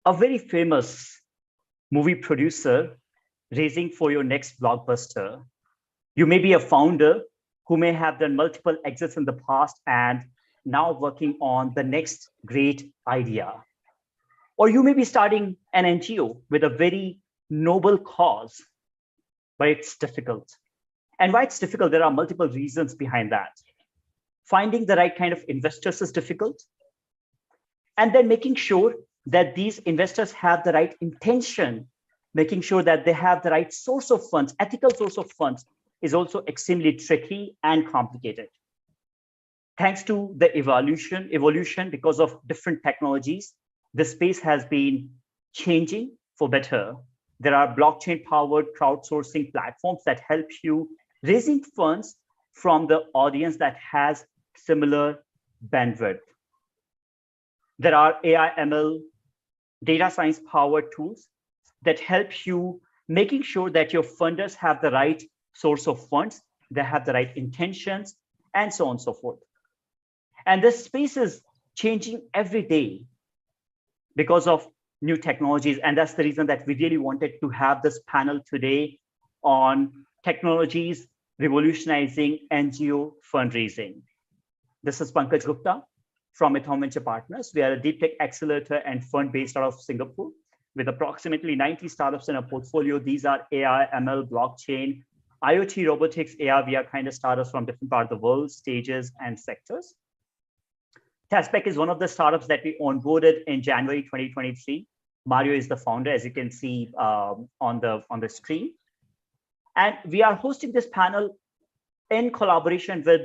a very famous movie producer raising for your next blockbuster. You may be a founder who may have done multiple exits in the past and now working on the next great idea. Or you may be starting an NGO with a very noble cause, but it's difficult. And why it's difficult, there are multiple reasons behind that. Finding the right kind of investors is difficult. And then making sure that these investors have the right intention, making sure that they have the right source of funds, ethical source of funds, is also extremely tricky and complicated. Thanks to the evolution because of different technologies, the space has been changing for better. There are blockchain-powered crowdsourcing platforms that help you raising funds from the audience that has similar bandwidth. There are AI, ML, data science powered tools that help you making sure that your funders have the right source of funds, they have the right intentions, and so on and so forth. And this space is changing every day because of new technologies. And that's the reason that we really wanted to have this panel today on technologies revolutionizing NGO fundraising. This is Pankaj Gupta from EthAum Venture Partners. We are a deep tech accelerator and fund based out of Singapore with approximately 90 startups in our portfolio. These are AI, ML, blockchain, IoT, robotics, AR, VR kind of startups from different parts of the world, stages, and sectors. Tespack is one of the startups that we onboarded in January 2023. Mario is the founder, as you can see on the screen. And we are hosting this panel in collaboration with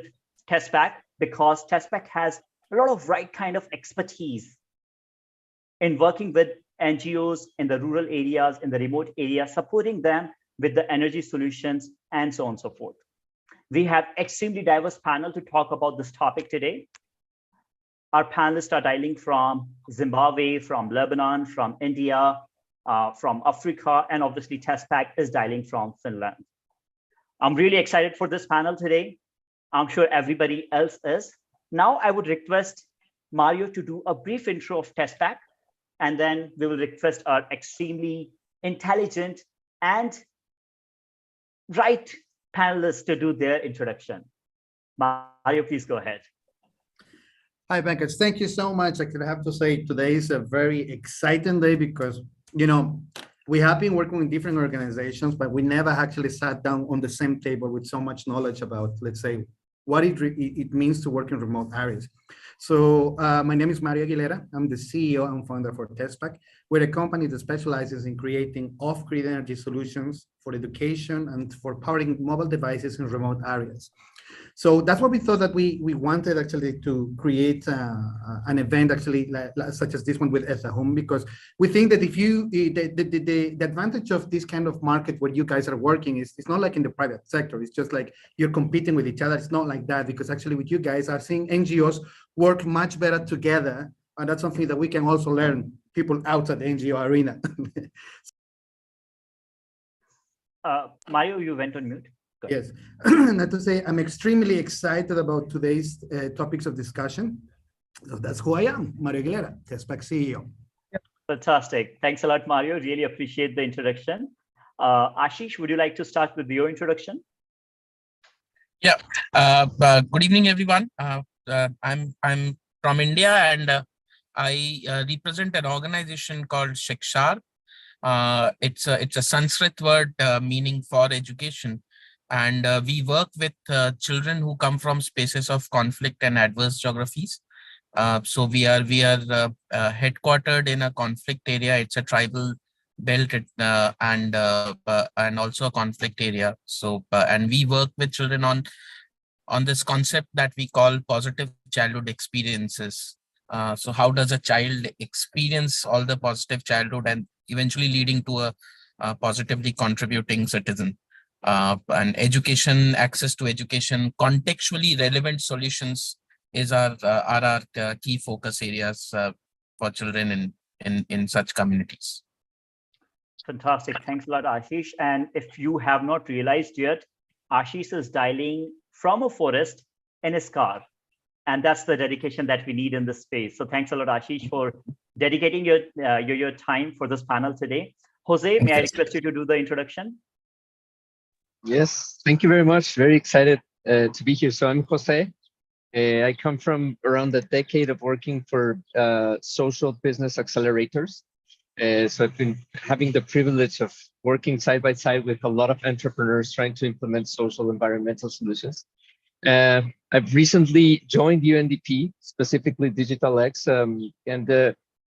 Tespack because Tespack has a lot of right kind of expertise in working with NGOs in the rural areas, in the remote areas, supporting them with the energy solutions and so on and so forth. We have extremely diverse panel to talk about this topic today. Our panelists are dialing from Zimbabwe, from Lebanon, from India, from Africa, and obviously Tespack is dialing from Finland. I'm really excited for this panel today. I'm sure everybody else is. Now I would request Mario to do a brief intro of Tespack, and then we will request our extremely intelligent and right panelists to do their introduction. Mario, please go ahead. Hi, Pankaj. Thank you so much. I have to say today is a very exciting day because, you know, we have been working with different organizations, but we never actually sat down on the same table with so much knowledge about, let's say, what it means to work in remote areas. So my name is Mario Aguilera. I'm the CEO and founder for Tespack. We're a company that specializes in creating off-grid energy solutions for education and for powering mobile devices in remote areas. So that's what we thought that we wanted actually to create an event actually such as this one with EthAum, because we think that if you, the advantage of this kind of market where you guys are working is it's not like in the private sector. It's just like you're competing with each other. It's not like that, because actually with you guys are seeing NGOs work much better together. And that's something that we can also learn people outside the NGO arena. Mario, you went on mute. Yes, not to say I'm extremely excited about today's topics of discussion. So that's who I am, Mario Aguilera, Tespack CEO. Fantastic. Thanks a lot, Mario. Really appreciate the introduction. Ashish, would you like to start with your introduction? Yeah. Good evening, everyone. I'm from India, and I represent an organization called Shikshar. It's a Sanskrit word meaning for education. And we work with children who come from spaces of conflict and adverse geographies. So we are headquartered in a conflict area. It's a tribal belt and also a conflict area. So and we work with children on this concept that we call positive childhood experiences. So how does a child experience all the positive childhood and eventually leading to a positively contributing citizen? And education, access to education, contextually relevant solutions is our key focus areas for children in such communities. Fantastic. Thanks a lot, Ashish. And if you have not realized yet, Ashish is dialing from a forest in his car. And that's the dedication that we need in this space. So thanks a lot, Ashish, for dedicating your time for this panel today. Jose, may I request you to do the introduction? Yes, thank you very much. Very excited to be here. So I'm Jose. I come from around a decade of working for social business accelerators. So I've been having the privilege of working side by side with a lot of entrepreneurs trying to implement social environmental solutions. I've recently joined UNDP, specifically Digital X, and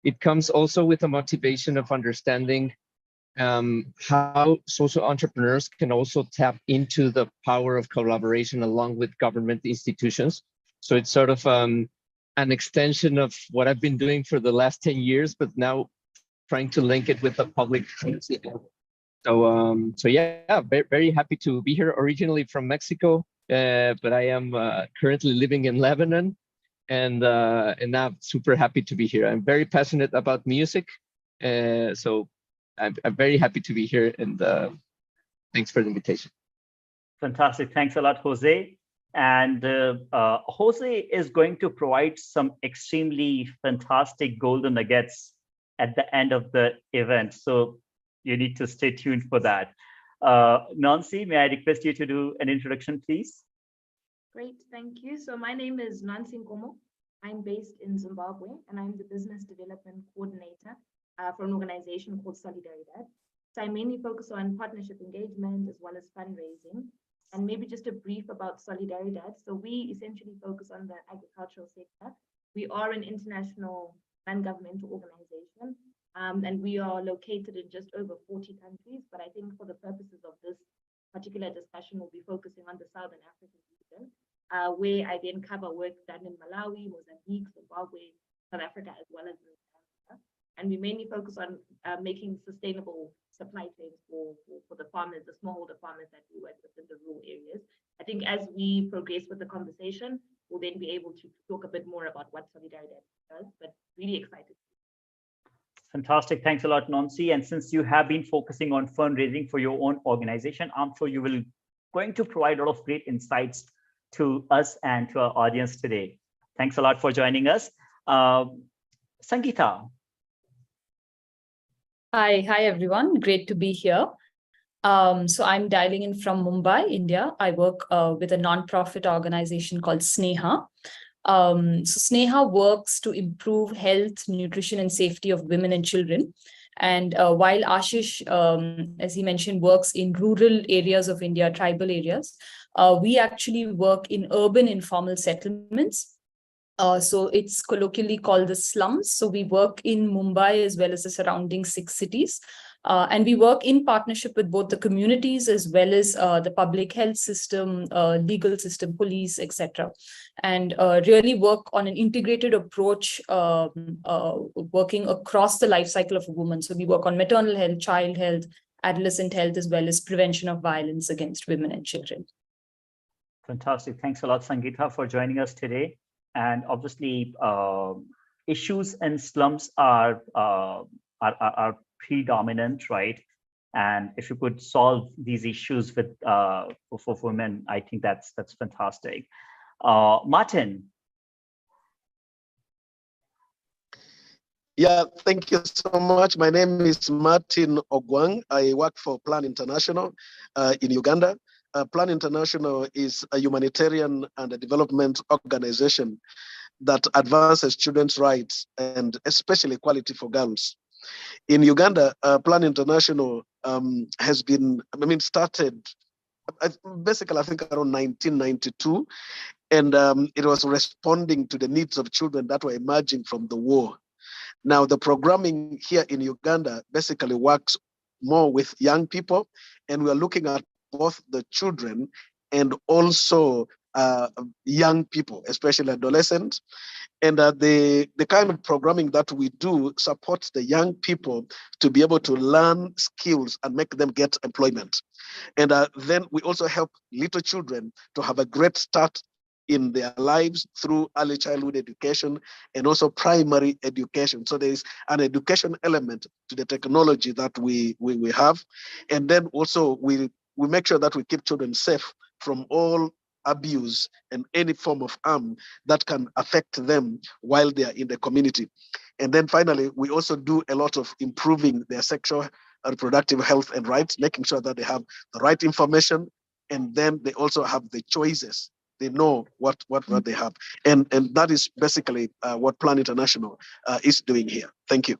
it comes also with a motivation of understanding how social entrepreneurs can also tap into the power of collaboration along with government institutions. So it's sort of an extension of what I've been doing for the last 10 years, but now trying to link it with the public policy. So yeah, very, very happy to be here. Originally from Mexico, but I am currently living in Lebanon, and now I'm super happy to be here. I'm very passionate about music, so I'm very happy to be here, and thanks for the invitation. Fantastic. Thanks a lot, Jose. And Jose is going to provide some extremely fantastic golden nuggets at the end of the event. So you need to stay tuned for that. Nancy, may I request you to do an introduction, please? Great, thank you. So my name is Nancy Nkomo. I'm based in Zimbabwe, and I'm the Business Development Coordinator for an organization called Solidaridad. So I mainly focus on partnership engagement as well as fundraising. And maybe just a brief about Solidaridad. So we essentially focus on the agricultural sector. We are an international non-governmental organization, and we are located in just over 40 countries. But I think for the purposes of this particular discussion, we'll be focusing on the Southern African region, where I then cover work done in Malawi, Mozambique, Zimbabwe, South Africa, as well as Zambia. And we mainly focus on making sustainable supply chains for the farmers, the smallholder farmers that we work with in the rural areas. I think as we progress with the conversation, we'll then be able to talk a bit more about what Solidaridad does, but really excited. Fantastic. Thanks a lot, Nancy. And since you have been focusing on fundraising for your own organization, I'm sure you will going to provide a lot of great insights to us and to our audience today. Thanks a lot for joining us. Sangeeta. Hi everyone. Great to be here. So I'm dialing in from Mumbai, India. I work with a non-profit organization called Sneha. So Sneha works to improve health, nutrition, and safety of women and children. And while Ashish, as he mentioned, works in rural areas of India, tribal areas, we actually work in urban informal settlements. So it's colloquially called the slums. So we work in Mumbai as well as the surrounding 6 cities. And we work in partnership with both the communities as well as the public health system, legal system, police, etc. And really work on an integrated approach, working across the life cycle of a woman. So we work on maternal health, child health, adolescent health, as well as prevention of violence against women and children. Fantastic. Thanks a lot, Sangeeta, for joining us today. And obviously, issues in slums are predominant, right? And if you could solve these issues with for women, I think that's fantastic. Martin. Yeah, thank you so much. My name is Martin Ogwang. I work for Plan International in Uganda. Plan International is a humanitarian and a development organization that advances children's rights and especially equality for girls. In Uganda, Plan International has been, started basically, I think around 1992, and it was responding to the needs of children that were emerging from the war. Now, the programming here in Uganda basically works more with young people, and we're looking at both the children and also young people, especially adolescents. And the kind of programming that we do supports the young people to be able to learn skills and make them get employment. And then we also help little children to have a great start in their lives through early childhood education and also primary education. So there is an education element to the technology that we have. And then also we make sure that we keep children safe from all abuse and any form of harm that can affect them while they are in the community. And then finally, we also do a lot of improving their sexual and reproductive health and rights, making sure that they have the right information, and then they also have the choices. They know what they have. And that is basically what Plan International is doing here. Thank you.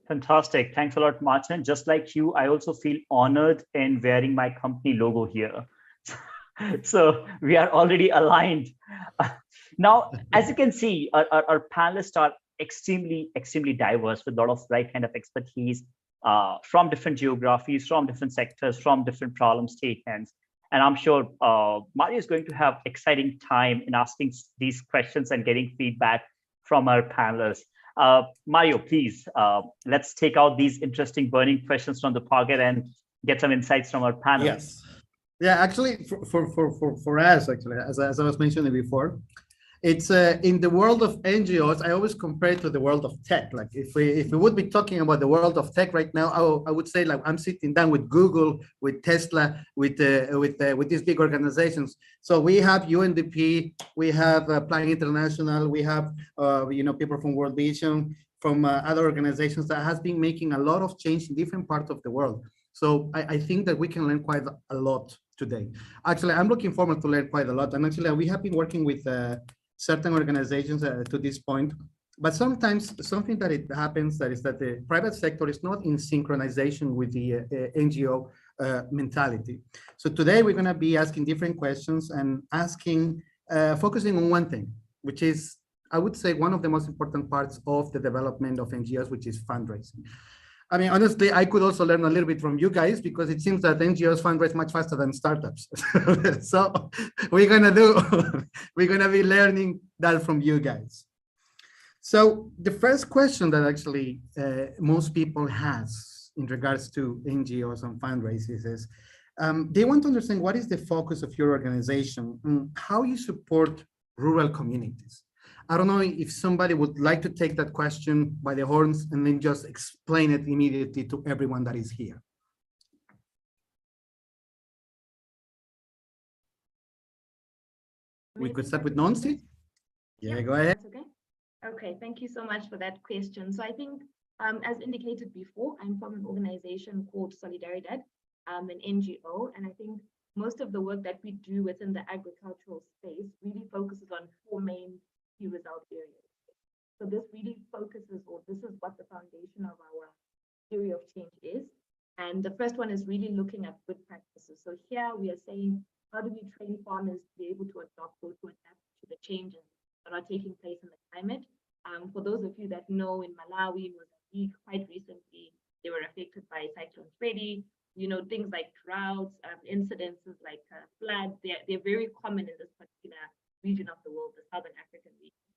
Fantastic. Thanks a lot, Martin. Just like you, I also feel honored in wearing my company logo here. So we are already aligned. Now, as you can see, our panelists are extremely diverse with a lot of right kind of expertise from different geographies, from different sectors, from different problem statements. And I'm sure Mario is going to have exciting time in asking these questions and getting feedback from our panelists. Mario, please, let's take out these interesting burning questions from the pocket and get some insights from our panelists. Yes. Yeah, actually, for us, actually, as I was mentioning before, it's in the world of NGOs, I always compare it to the world of tech. Like if we would be talking about the world of tech right now, I would say like I'm sitting down with Google, with Tesla, with these big organizations. So we have UNDP, we have Plan International, we have people from World Vision, from other organizations that has been making a lot of change in different parts of the world. So I think that we can learn quite a lot today. Actually, I'm looking forward to learn quite a lot. And actually, we have been working with certain organizations to this point. But sometimes something that it happens that is that the private sector is not in synchronization with the NGO mentality. So today we're going to be asking different questions and focusing on one thing, which is, I would say, one of the most important parts of the development of NGOs, which is fundraising. I mean, honestly, I could also learn a little bit from you guys because it seems that NGOs fundraise much faster than startups. So we're gonna be learning that from you guys. So the first question that actually most people has in regards to NGOs and fundraisers is, they want to understand what is the focus of your organization and how you support rural communities. I don't know if somebody would like to take that question by the horns and then just explain it immediately to everyone that is here. We could start with Nancy. Yeah, go ahead. Okay. Okay, thank you so much for that question. So I think, as indicated before, I'm from an organization called Solidaridad, an NGO, and I think most of the work that we do within the agricultural space really focuses on four main key result areas. So this really focuses, or this is what the foundation of our theory of change is. And the first one is really looking at good practices. So here we are saying, how do we train farmers to be able to adopt or to adapt to the changes that are taking place in the climate? For those of you that know, in Malawi, Mozambique, quite recently, they were affected by Cyclone Freddy. You know, things like droughts, incidences like floods, they're very common in this particular region of the world, the Southern African region.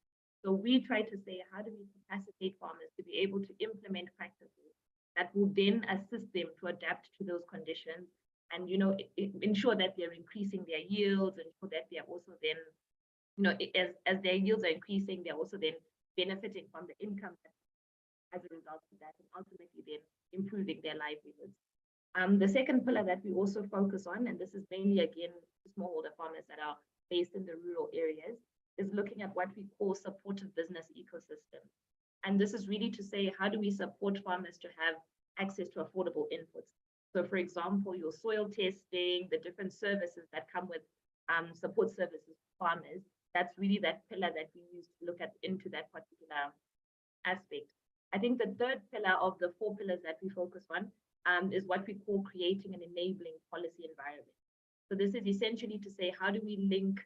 So we try to say, how do we capacitate farmers to be able to implement practices that will then assist them to adapt to those conditions and, you know, ensure that they're increasing their yields, and ensure that they're also then, you know, as their yields are increasing, they're also then benefiting from the income as a result of that, and ultimately then improving their livelihoods. The second pillar that we also focus on, and this is mainly, again, smallholder farmers that are based in the rural areas, is looking at what we call supportive business ecosystem. And this is really to say, how do we support farmers to have access to affordable inputs? So for example, your soil testing, the different services that come with support services for farmers, that's really that pillar that we use to look at into that particular aspect. I think the third pillar of the four pillars that we focus on is what we call creating an enabling policy environment. So this is essentially to say, how do we link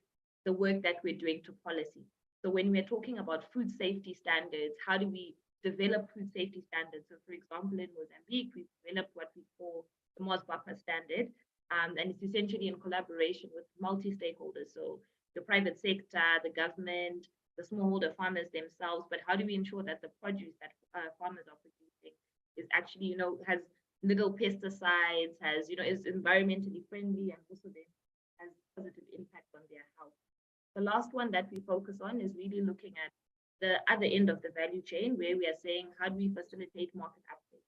the work that we're doing to policy? So when we're talking about food safety standards, how do we develop food safety standards? So for example, in Mozambique, we've developed what we call the MOSBAPA standard, and it's essentially in collaboration with multi-stakeholders. So the private sector, the government, the smallholder farmers themselves, but how do we ensure that the produce that farmers are producing is actually, you know, has little pesticides, has, you know, is environmentally friendly, and also then has positive impact on their health. The last one that we focus on is really looking at the other end of the value chain, where we are saying, how do we facilitate market uptake?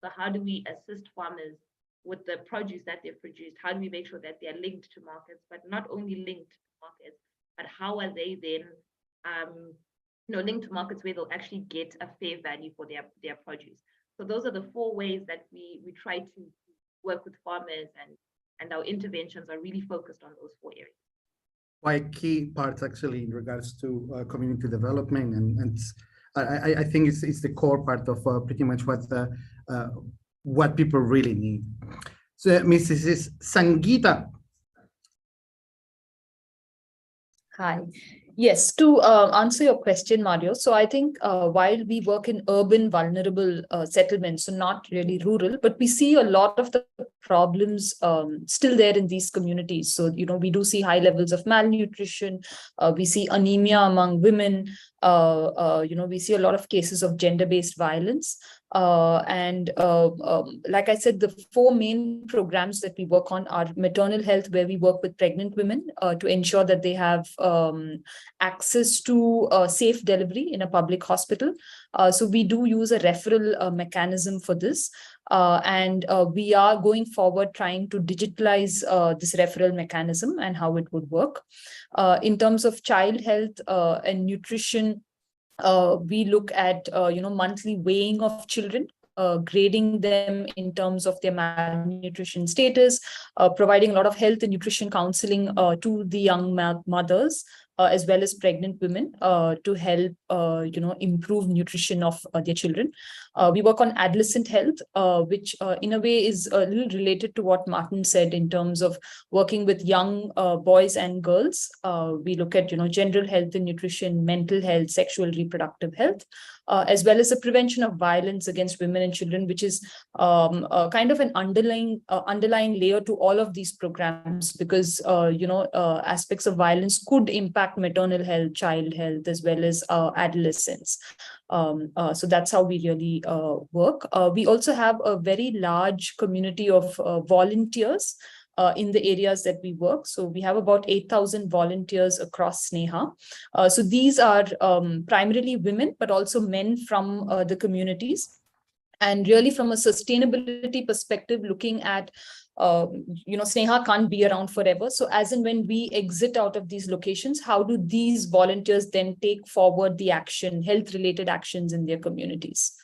So how do we assist farmers with the produce that they've produced? How do we make sure that they are linked to markets, but not only linked to markets, but how are they then linked to markets where they'll actually get a fair value for their produce. So those are the 4 ways that we try to work with farmers, and our interventions are really focused on those 4 areas. Quite key parts actually in regards to community development, and I think it's the core part of pretty much what people really need. So Mrs. Sangeeta. Hi. Yes, to answer your question, Mario. So I think while we work in urban vulnerable settlements, so not really rural, but we see a lot of the problems still there in these communities. So, we do see high levels of malnutrition. We see anemia among women. We see a lot of cases of gender-based violence. Like I said, the 4 main programs that we work on are maternal health, where we work with pregnant women to ensure that they have access to safe delivery in a public hospital. So we do use a referral mechanism for this. We are going forward trying to digitalize this referral mechanism and how it would work. In terms of child health and nutrition, we look at monthly weighing of children, grading them in terms of their malnutrition status, providing a lot of health and nutrition counseling to the young mothers, as well as pregnant women, to help improve nutrition of their children. We work on adolescent health, which in a way is a little related to what Martin said in terms of working with young boys and girls. We look at general health and nutrition, mental health, sexual reproductive health, as well as the prevention of violence against women and children, which is kind of an underlying layer to all of these programs, because aspects of violence could impact maternal health, child health, as well as adolescents. So that's how we really work. We also have a very large community of volunteers in the areas that we work. So we have about 8,000 volunteers across Sneha. So these are primarily women, but also men from the communities. And really from a sustainability perspective, looking at Sneha can't be around forever. So as and when we exit out of these locations, how do these volunteers then take forward the action, health-related actions in their communities?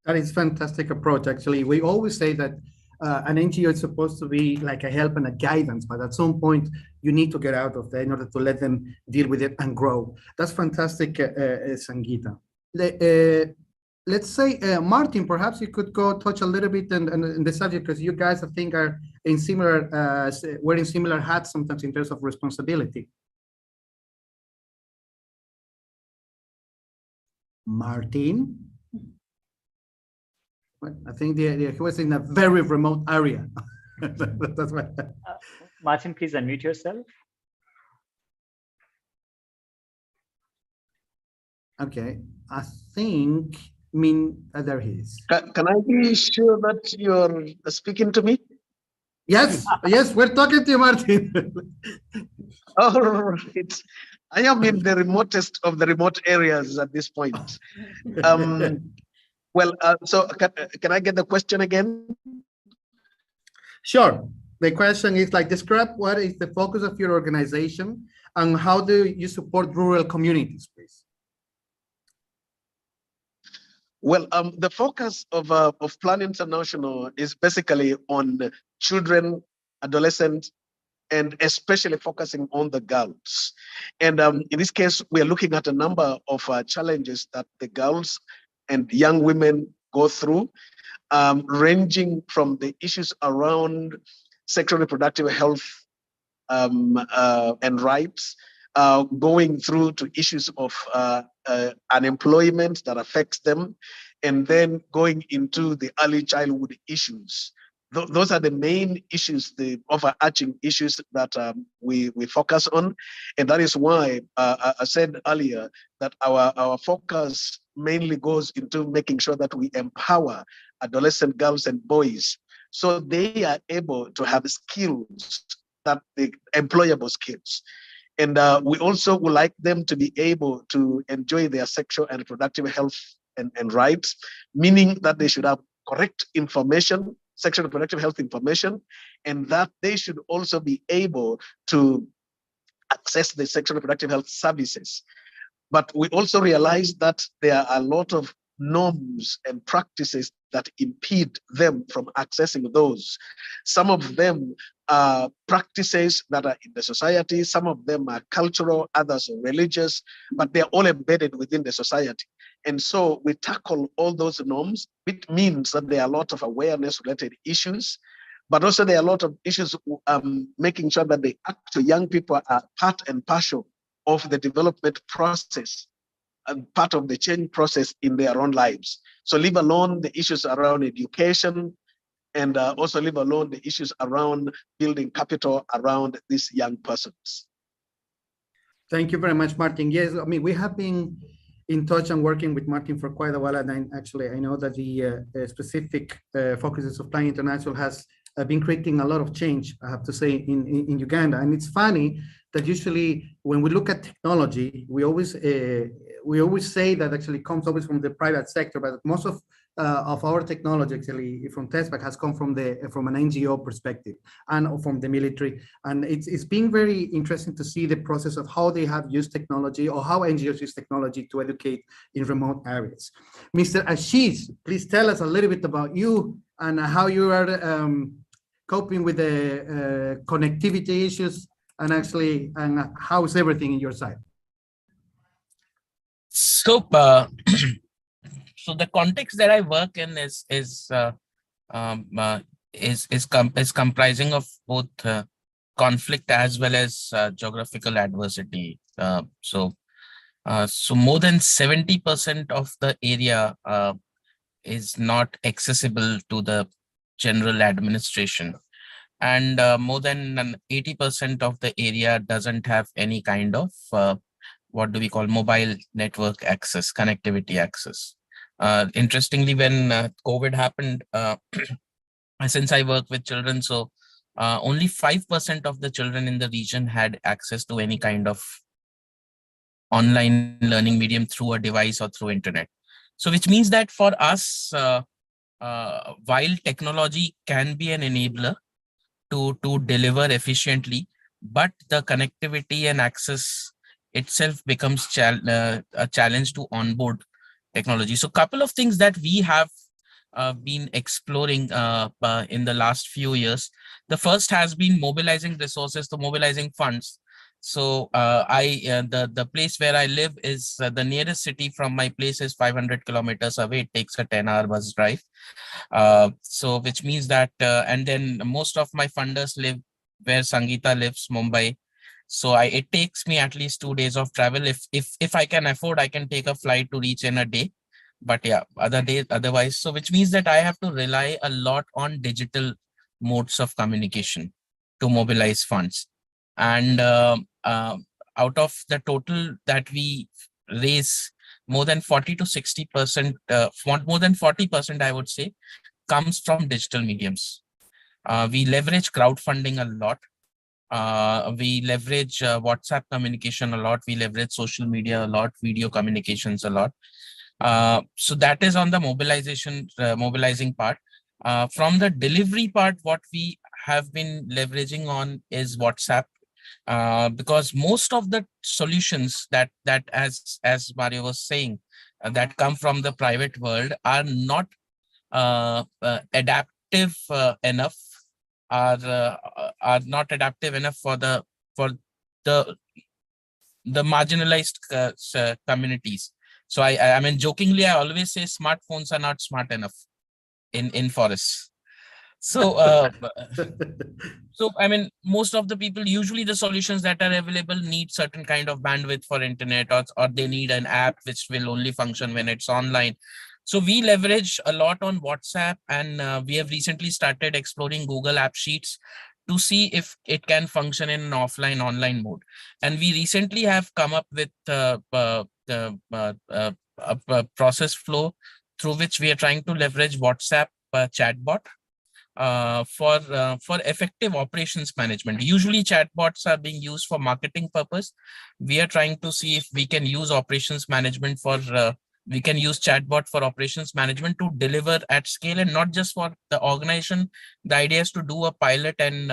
That is a fantastic approach. Actually, we always say that an NGO is supposed to be like a help and a guidance, but at some point you need to get out of there in order to let them deal with it and grow. That's fantastic, Sangeeta. Let's say, Martin, perhaps you could go touch a little bit in the subject, because you guys, I think, are in similar, wearing similar hats sometimes in terms of responsibility. Martin? Well, I think he was in a very remote area. That's why. Martin, please unmute yourself. Okay, I think, there he is. Can I be sure that you're speaking to me? Yes, yes, we're talking to you, Martin. All right. I am in the remotest of the remote areas at this point. Well, so can I get the question again? Sure. The question is describe what is the focus of your organization and how do you support rural communities, please? Well, the focus of Plan International is basically on children, adolescents, and especially focusing on the girls. And in this case, we are looking at a number of challenges that the girls and young women go through, ranging from the issues around sexual reproductive health and rights, going through to issues of unemployment that affects them, and then going into the early childhood issues. Those are the main issues, the overarching issues that we focus on. And that is why I said earlier that our focus mainly goes into making sure that we empower adolescent girls and boys so they are able to have skills, that the employable skills. And we also would like them to be able to enjoy their sexual and reproductive health and rights, meaning that they should have correct information, sexual and reproductive health information, and that they should also be able to access the sexual and reproductive health services. But we also realize that there are a lot of norms and practices that impede them from accessing those. Some of them are practices that are in the society, some of them are cultural, others are religious, but they're all embedded within the society. And so we tackle all those norms, which means that there are a lot of awareness-related issues, but also there are a lot of issues making sure that the actual young people are part and parcel of the development process and part of the change process in their own lives. So leave alone the issues around education, and also leave alone the issues around building capital around these young persons. Thank you very much, Martin. Yes, I mean, we have been in touch and working with Martin for quite a while, and I know that the specific focuses of Plan International has been creating a lot of change, I have to say, in Uganda. And it's funny that usually when we look at technology, we always say that actually comes always from the private sector, but most of our technology actually from Tespack has come from an NGO perspective and from the military. And it's been very interesting to see the process of how they have used technology or how NGOs use technology to educate in remote areas. Mr. Ashish, please tell us a little bit about you and how you are coping with the connectivity issues and how's everything in your side? So, so the context that I work in is comprising of both conflict as well as geographical adversity. So more than 70% of the area is not accessible to the general administration, and more than 80% of the area doesn't have any kind of what do we call mobile network access, connectivity access. Interestingly, when COVID happened, since I work with children, so only 5% of the children in the region had access to any kind of online learning medium through a device or through internet. So which means that for us, while technology can be an enabler to deliver efficiently, but the connectivity and access itself becomes a challenge to onboard technology. So a couple of things that we have been exploring in the last few years. The first has been mobilizing resources, to mobilizing funds. So the place where I live is the nearest city from my place is 500 kilometers away. It takes a 10-hour bus drive. So which means that, and then most of my funders live where Sangeeta lives, Mumbai. So it takes me at least 2 days of travel. If I can afford, I can take a flight to reach in a day. But yeah, otherwise, so which means that I have to rely a lot on digital modes of communication to mobilize funds. And out of the total that we raise, more than 40 to 60%, more than 40%, I would say, comes from digital mediums. We leverage crowdfunding a lot. We leverage WhatsApp communication a lot. We leverage social media a lot, video communications a lot. So that is on the mobilizing part. From the delivery part, what we have been leveraging on is WhatsApp, because most of the solutions that as Mario was saying, that come from the private world are not adaptive enough, are not adaptive enough for the marginalized communities. So I mean, jokingly, I always say smartphones are not smart enough in forests. So so I mean, most of the people, usually the solutions that are available need certain kind of bandwidth for internet, or they need an app which will only function when it's online. So we leverage a lot on WhatsApp, and we have recently started exploring Google App Sheets to see if it can function in an offline-online mode. And we recently have come up with a process flow through which we are trying to leverage WhatsApp chatbot for effective operations management. Usually chatbots are being used for marketing purpose. We are trying to see if we can use operations management we can use chatbot for operations management to deliver at scale, and not just for the organization. The idea is to do a pilot and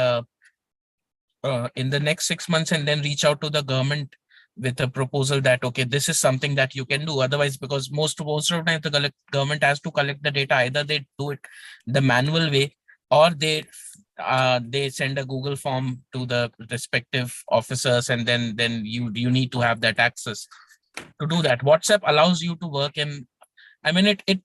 in the next 6 months and then reach out to the government with a proposal that, okay, this is something that you can do. Otherwise, because most of the time the government has to collect the data, either they do it the manual way, or they send a Google form to the respective officers, and then you need to have that access to do that. WhatsApp allows you to work in, I mean, it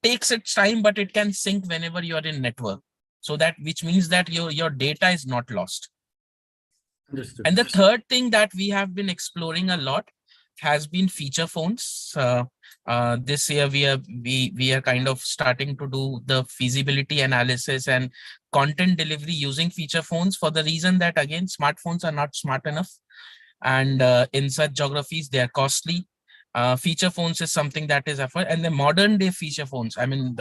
takes its time, but it can sync whenever you are in network. So that, which means that your data is not lost. Understood. And the third thing that we have been exploring a lot has been feature phones. This year we are kind of starting to do the feasibility analysis and content delivery using feature phones, for the reason that, again, smartphones are not smart enough, and in such geographies they are costly. Feature phones is something that is offered, and the modern day feature phones, I mean,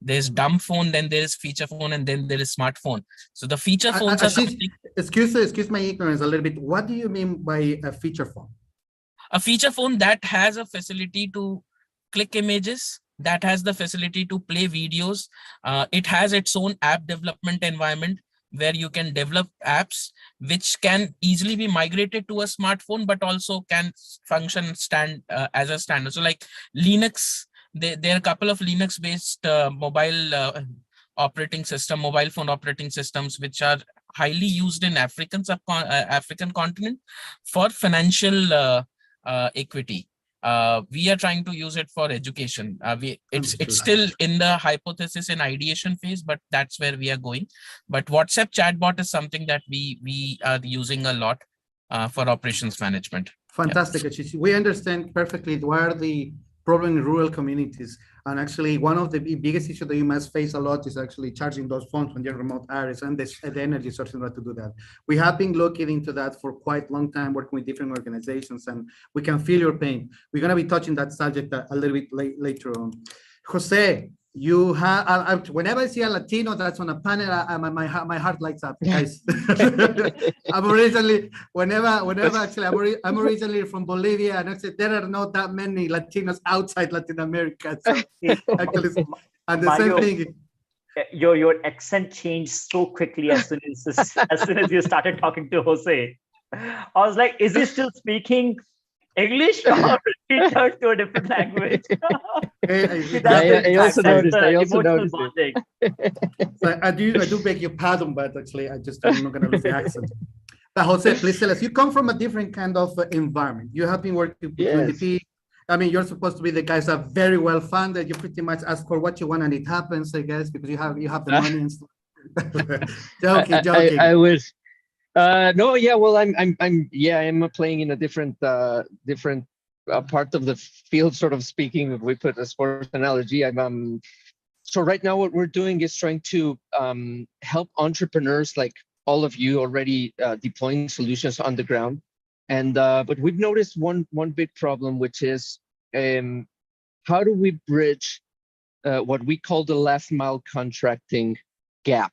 there's dumb phone, then there is feature phone, and then there is smartphone. So the feature phones are something. Excuse my ignorance a little bit. What do you mean by a feature phone? A feature phone that has a facility to click images, that has the facility to play videos. It has its own app development environment where you can develop apps which can easily be migrated to a smartphone, but also can function as a standard. So like Linux, there are a couple of Linux-based mobile phone operating systems, which are highly used in African continent for financial equity. We are trying to use it for education. It's still in the hypothesis and ideation phase, but that's where we are going. But WhatsApp chatbot is something that we are using a lot for operations management. Fantastic, Ashish. We understand perfectly what are the problem in rural communities. And actually, one of the biggest issues that you must face a lot is actually charging those phones when you're remote areas, and the energy source in order to do that. We have been looking into that for quite a long time, working with different organizations, and we can feel your pain. We're going to be touching that subject a little bit later on. Jose, you have, whenever I see a Latino that's on a panel, my heart lights up, guys. I'm originally from Bolivia, and actually there are not that many Latinos outside Latin America. So actually, and the same thing. Your accent changed so quickly as soon as you started talking to Jose. I was like, is he still speaking English, or he turned to a different language? I also noticed it. So I do beg your pardon, but actually I'm not going to lose the accent. But Jose, please tell us, you come from a different kind of environment. You have been working with UNDP. I mean, you're supposed to be the guys that are very well funded. You pretty much ask for what you want and it happens, I guess, because you have the money and stuff. Joking. I wish. No, yeah, well, I'm playing in a different part of the field, sort of speaking, if we put a sports analogy. So right now what we're doing is trying to help entrepreneurs like all of you already deploying solutions on the ground. And but we've noticed one big problem, which is how do we bridge what we call the last mile contracting gap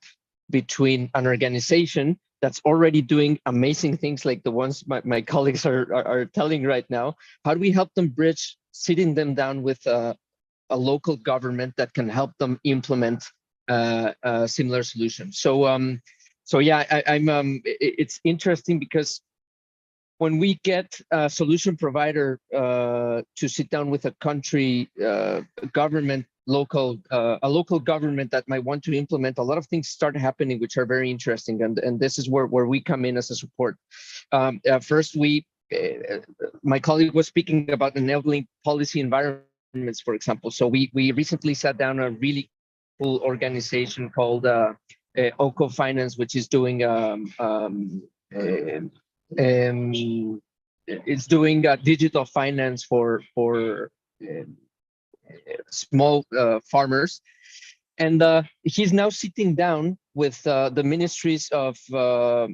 between an organization that's already doing amazing things like the ones my colleagues are telling right now. How do we help them bridge, sitting them down with a local government that can help them implement similar solutions? So yeah, it's interesting because when we get a solution provider to sit down with a country government, a local government that might want to implement, a lot of things start happening which are very interesting, and this is where we come in as a support. First, my colleague was speaking about enabling policy environments, for example. So we recently sat down a really cool organization called OCO Finance, which is doing it's doing digital finance for small farmers, and he's now sitting down with the ministries of the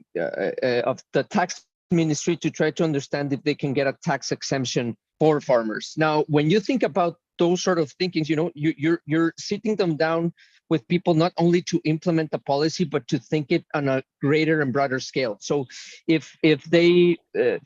tax ministry to try to understand if they can get a tax exemption for farmers. Now, when you think about those sort of thinkings, you know, you're sitting them down with people not only to implement the policy, but to think it on a greater and broader scale. So if they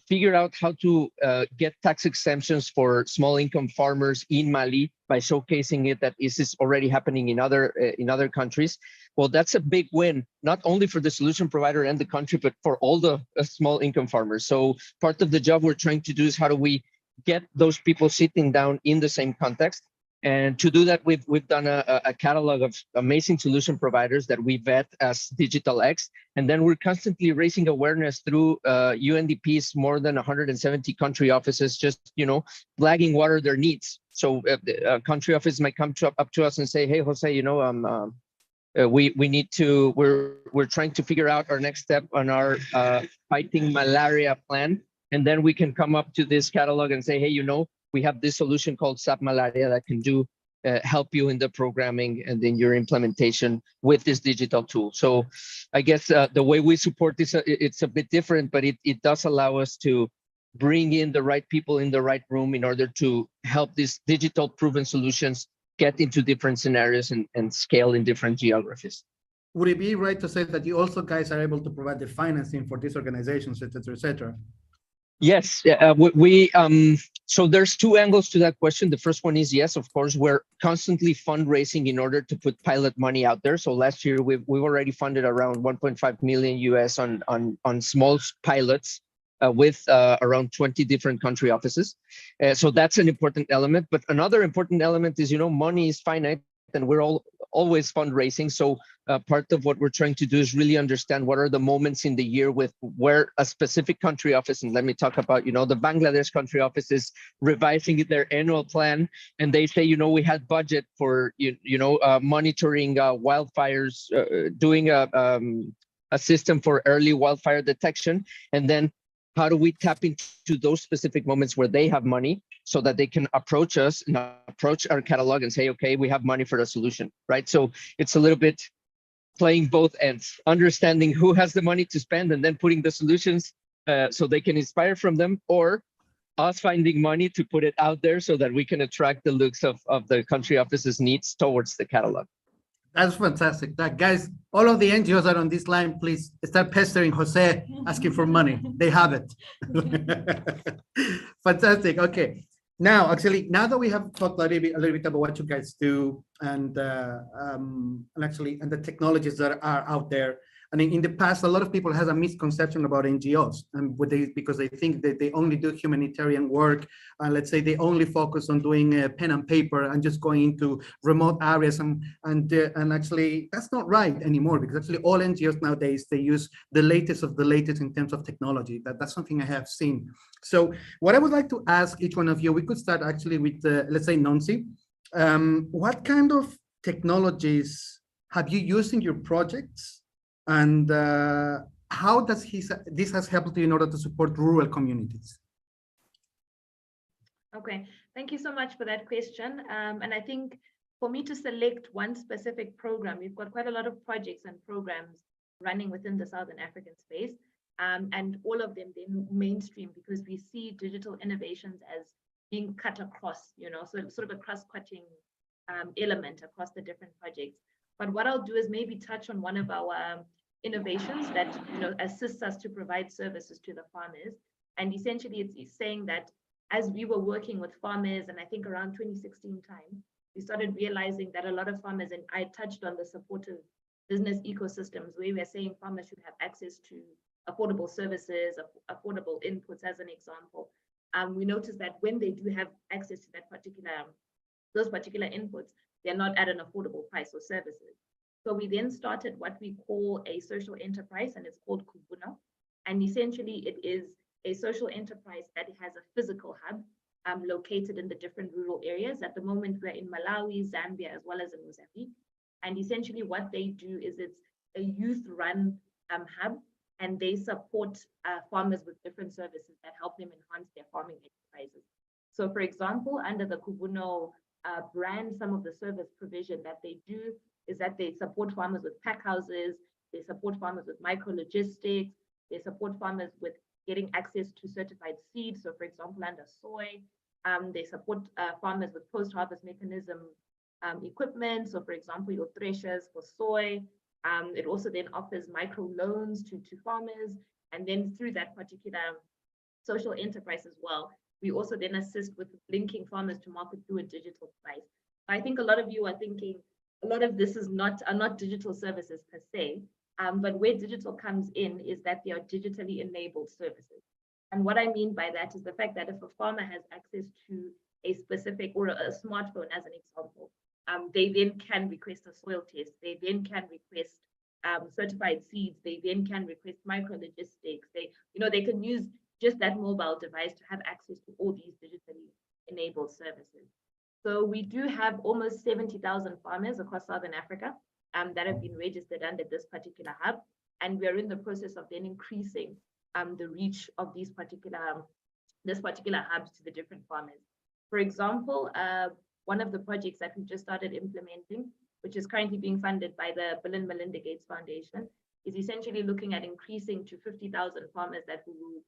figure out how to get tax exemptions for small income farmers in Mali by showcasing it that this is already happening in other countries, well, that's a big win, not only for the solution provider and the country, but for all the small income farmers. So part of the job we're trying to do is how do we get those people sitting down in the same context. And to do that, we've done a catalog of amazing solution providers that we vet as Digital X. And then we're constantly raising awareness through UNDP's more than 170 country offices, just, flagging what are their needs. So a country office might come up to us and say, hey, Jose, we need to, we're trying to figure out our next step on our fighting malaria plan. And then we can come up to this catalog and say, hey, we have this solution called SAP Malaria that can help you in the programming and in your implementation with this digital tool. So I guess the way we support this, it's a bit different, but it does allow us to bring in the right people in the right room in order to help these digital proven solutions get into different scenarios and scale in different geographies. Would it be right to say that you also guys are able to provide the financing for these organizations, et cetera, et cetera? Yes, so there's two angles to that question. The first one is, yes, of course, we're constantly fundraising in order to put pilot money out there. So last year, we've already funded around 1.5 million US on small pilots with around 20 different country offices. So that's an important element. But another important element is, money is finite and we're always fundraising. So part of what we're trying to do is really understand what are the moments in the year with where a specific country office, and let me talk about, the Bangladesh country office is revising their annual plan. And they say, we had budget for, monitoring wildfires, doing a system for early wildfire detection. And then how do we tap into those specific moments where they have money so that they can approach us and approach our catalog and say, okay, we have money for the solution, right? So it's a little bit playing both ends, understanding who has the money to spend and then putting the solutions so they can inspire from them, or us finding money to put it out there so that we can attract the looks of the country office's needs towards the catalog. That's fantastic. Guys, all of the NGOs are on this line. Please start pestering Jose, asking for money. They have it. Fantastic. Okay. Now that we have talked a little bit about what you guys do and the technologies that are out there. I mean, in the past, a lot of people has a misconception about NGOs, and because they think that they only do humanitarian work, and let's say they only focus on doing pen and paper and just going into remote areas, and actually that's not right anymore, because actually all NGOs nowadays, they use the latest of the latest in terms of technology. That's something I have seen. So what I would like to ask each one of you, we could start actually with let's say Nancy. What kind of technologies have you used in your projects? And how does this has helped you in order to support rural communities? Okay, thank you so much for that question. And I think for me to select one specific program, we've got quite a lot of projects and programs running within the Southern African space, and all of them then mainstream, because we see digital innovations as being cut across, so sort of a cross-cutting element across the different projects. But what I'll do is maybe touch on one of our innovations that assists us to provide services to the farmers. And essentially it's saying that as we were working with farmers, and I think around 2016 time, we started realizing that a lot of farmers, and I touched on the supportive business ecosystems, where we're saying farmers should have access to affordable services, affordable inputs as an example. We noticed that when they do have access to those particular inputs, they're not at an affordable price or services. So we then started what we call a social enterprise, and it's called Kubuno. And essentially it is a social enterprise that has a physical hub located in the different rural areas. At the moment, we're in Malawi, Zambia, as well as in Mozambique. And essentially what they do is it's a youth-run hub, and they support farmers with different services that help them enhance their farming enterprises. So for example, under the Kubuno brand, some of the service provision that they do is that they support farmers with pack houses, they support farmers with micro-logistics, they support farmers with getting access to certified seeds. So for example, under soy, they support farmers with post-harvest mechanism equipment. So for example, your threshers for soy. It also then offers micro loans to farmers. And then through that particular social enterprise as well, we also then assist with linking farmers to market through a digital price. I think a lot of you are thinking a lot of this are not digital services per se, but where digital comes in is that they are digitally enabled services. And what I mean by that is the fact that if a farmer has access to a specific or a smartphone, as an example, they then can request a soil test. They then can request certified seeds. They then can request micro logistics. They can use just that mobile device to have access to all these digitally enabled services. So we do have almost 70,000 farmers across Southern Africa that have been registered under this particular hub. And we're in the process of then increasing the reach of this particular hubs to the different farmers. For example, one of the projects that we just started implementing, which is currently being funded by the Bill and Melinda Gates Foundation, is essentially looking at increasing to 50,000 farmers that we will be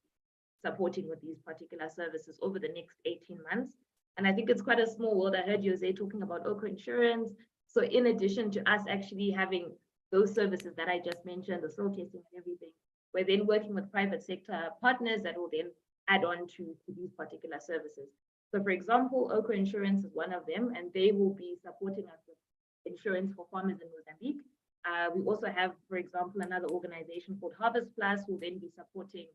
supporting with these particular services over the next 18 months. And I think it's quite a small world. I heard Jose talking about Oko Insurance. So in addition to us actually having those services that I just mentioned, the soil testing and everything, we're then working with private sector partners that will then add on to these particular services. So for example, Oko Insurance is one of them, and they will be supporting us with insurance for farmers in Mozambique. We also have, for example, another organization called Harvest Plus, who will then be supporting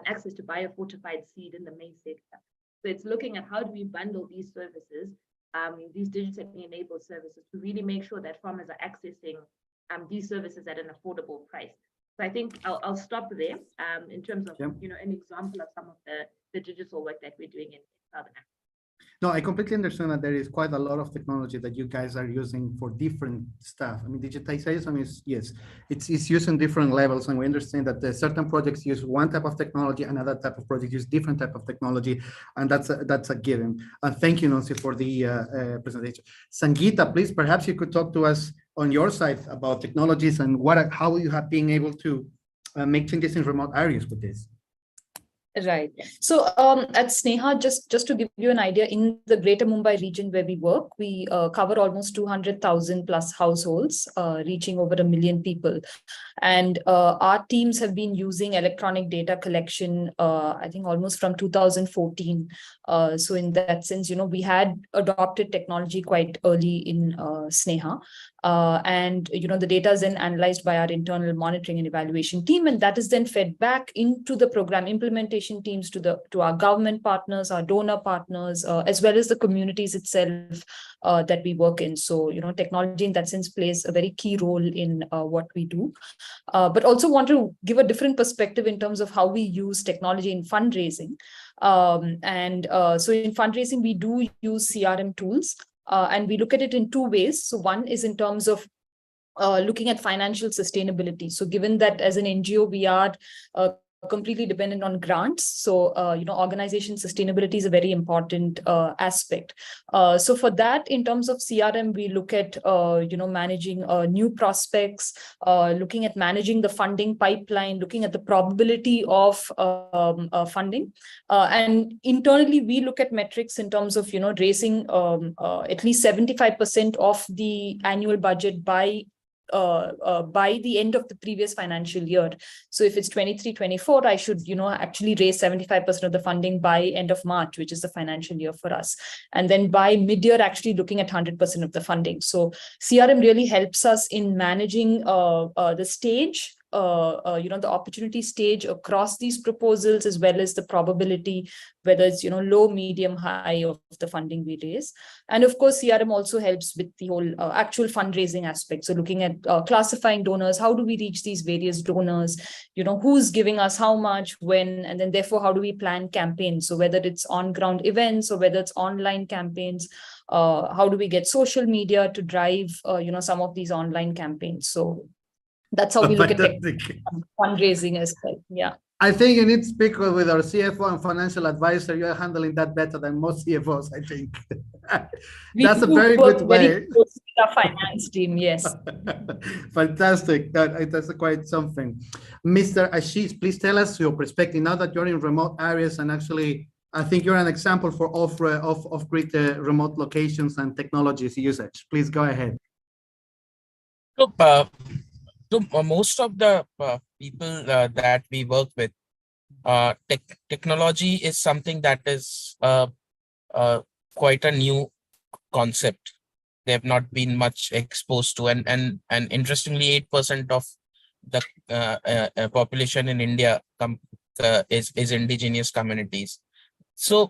access to biofortified seed in the maize sector. So it's looking at how do we bundle these services, these digitally enabled services, to really make sure that farmers are accessing these services at an affordable price. So I think I'll stop there in terms of an example of some of the digital work that we're doing in Southern Africa. No, I completely understand that there is quite a lot of technology that you guys are using for different stuff. I mean, digitization is, yes, it's used in different levels, and we understand that certain projects use one type of technology, another type of project use different type of technology, and that's a given. And thank you, Nancy, for the presentation. Sangeeta, please, perhaps you could talk to us on your side about technologies and how you have been able to make changes in remote areas with this. Right. So at Sneha, just to give you an idea, in the Greater Mumbai region where we work, we cover almost 200,000 plus households, reaching over 1 million people. And our teams have been using electronic data collection, I think almost from 2014. So in that sense, we had adopted technology quite early in Sneha. And the data is then analyzed by our internal monitoring and evaluation team, and that is then fed back into the program implementation teams, to our government partners, our donor partners, as well as the communities itself that we work in. So technology in that sense plays a very key role in what we do, but also want to give a different perspective in terms of how we use technology in fundraising. So in fundraising, we do use CRM tools. And we look at it in two ways. So one is in terms of looking at financial sustainability. So given that as an NGO, we are completely dependent on grants. So, organization sustainability is a very important aspect. So for that, in terms of CRM, we look at, managing new prospects, looking at managing the funding pipeline, looking at the probability of funding. And internally, we look at metrics in terms of, raising at least 75% of the annual budget by the end of the previous financial year. So if it's 23-24, I should, actually raise 75% of the funding by end of March, which is the financial year for us. And then by mid-year, actually looking at 100% of the funding. So CRM really helps us in managing the stage, the opportunity stage across these proposals, as well as the probability, whether it's, low, medium, high of the funding we raise. And of course, CRM also helps with the whole actual fundraising aspect. So looking at classifying donors, how do we reach these various donors, who's giving us how much, when, and then therefore, how do we plan campaigns? So whether it's on-ground events or whether it's online campaigns, how do we get social media to drive, some of these online campaigns? So that's how we look at fundraising as well. Yeah. I think you need to speak with our CFO and financial advisor. You're handling that better than most CFOs, I think. That's a very good way. Very close with our finance team, yes. Fantastic. That's quite something. Mr. Ashish, please tell us your perspective now that you're in remote areas and actually I think you're an example for off-grid remote locations and technologies usage. Please go ahead. So, most of the people that we work with, technology is something that is quite a new concept. They have not been much exposed to, and interestingly, 8% of the population in India is indigenous communities. So,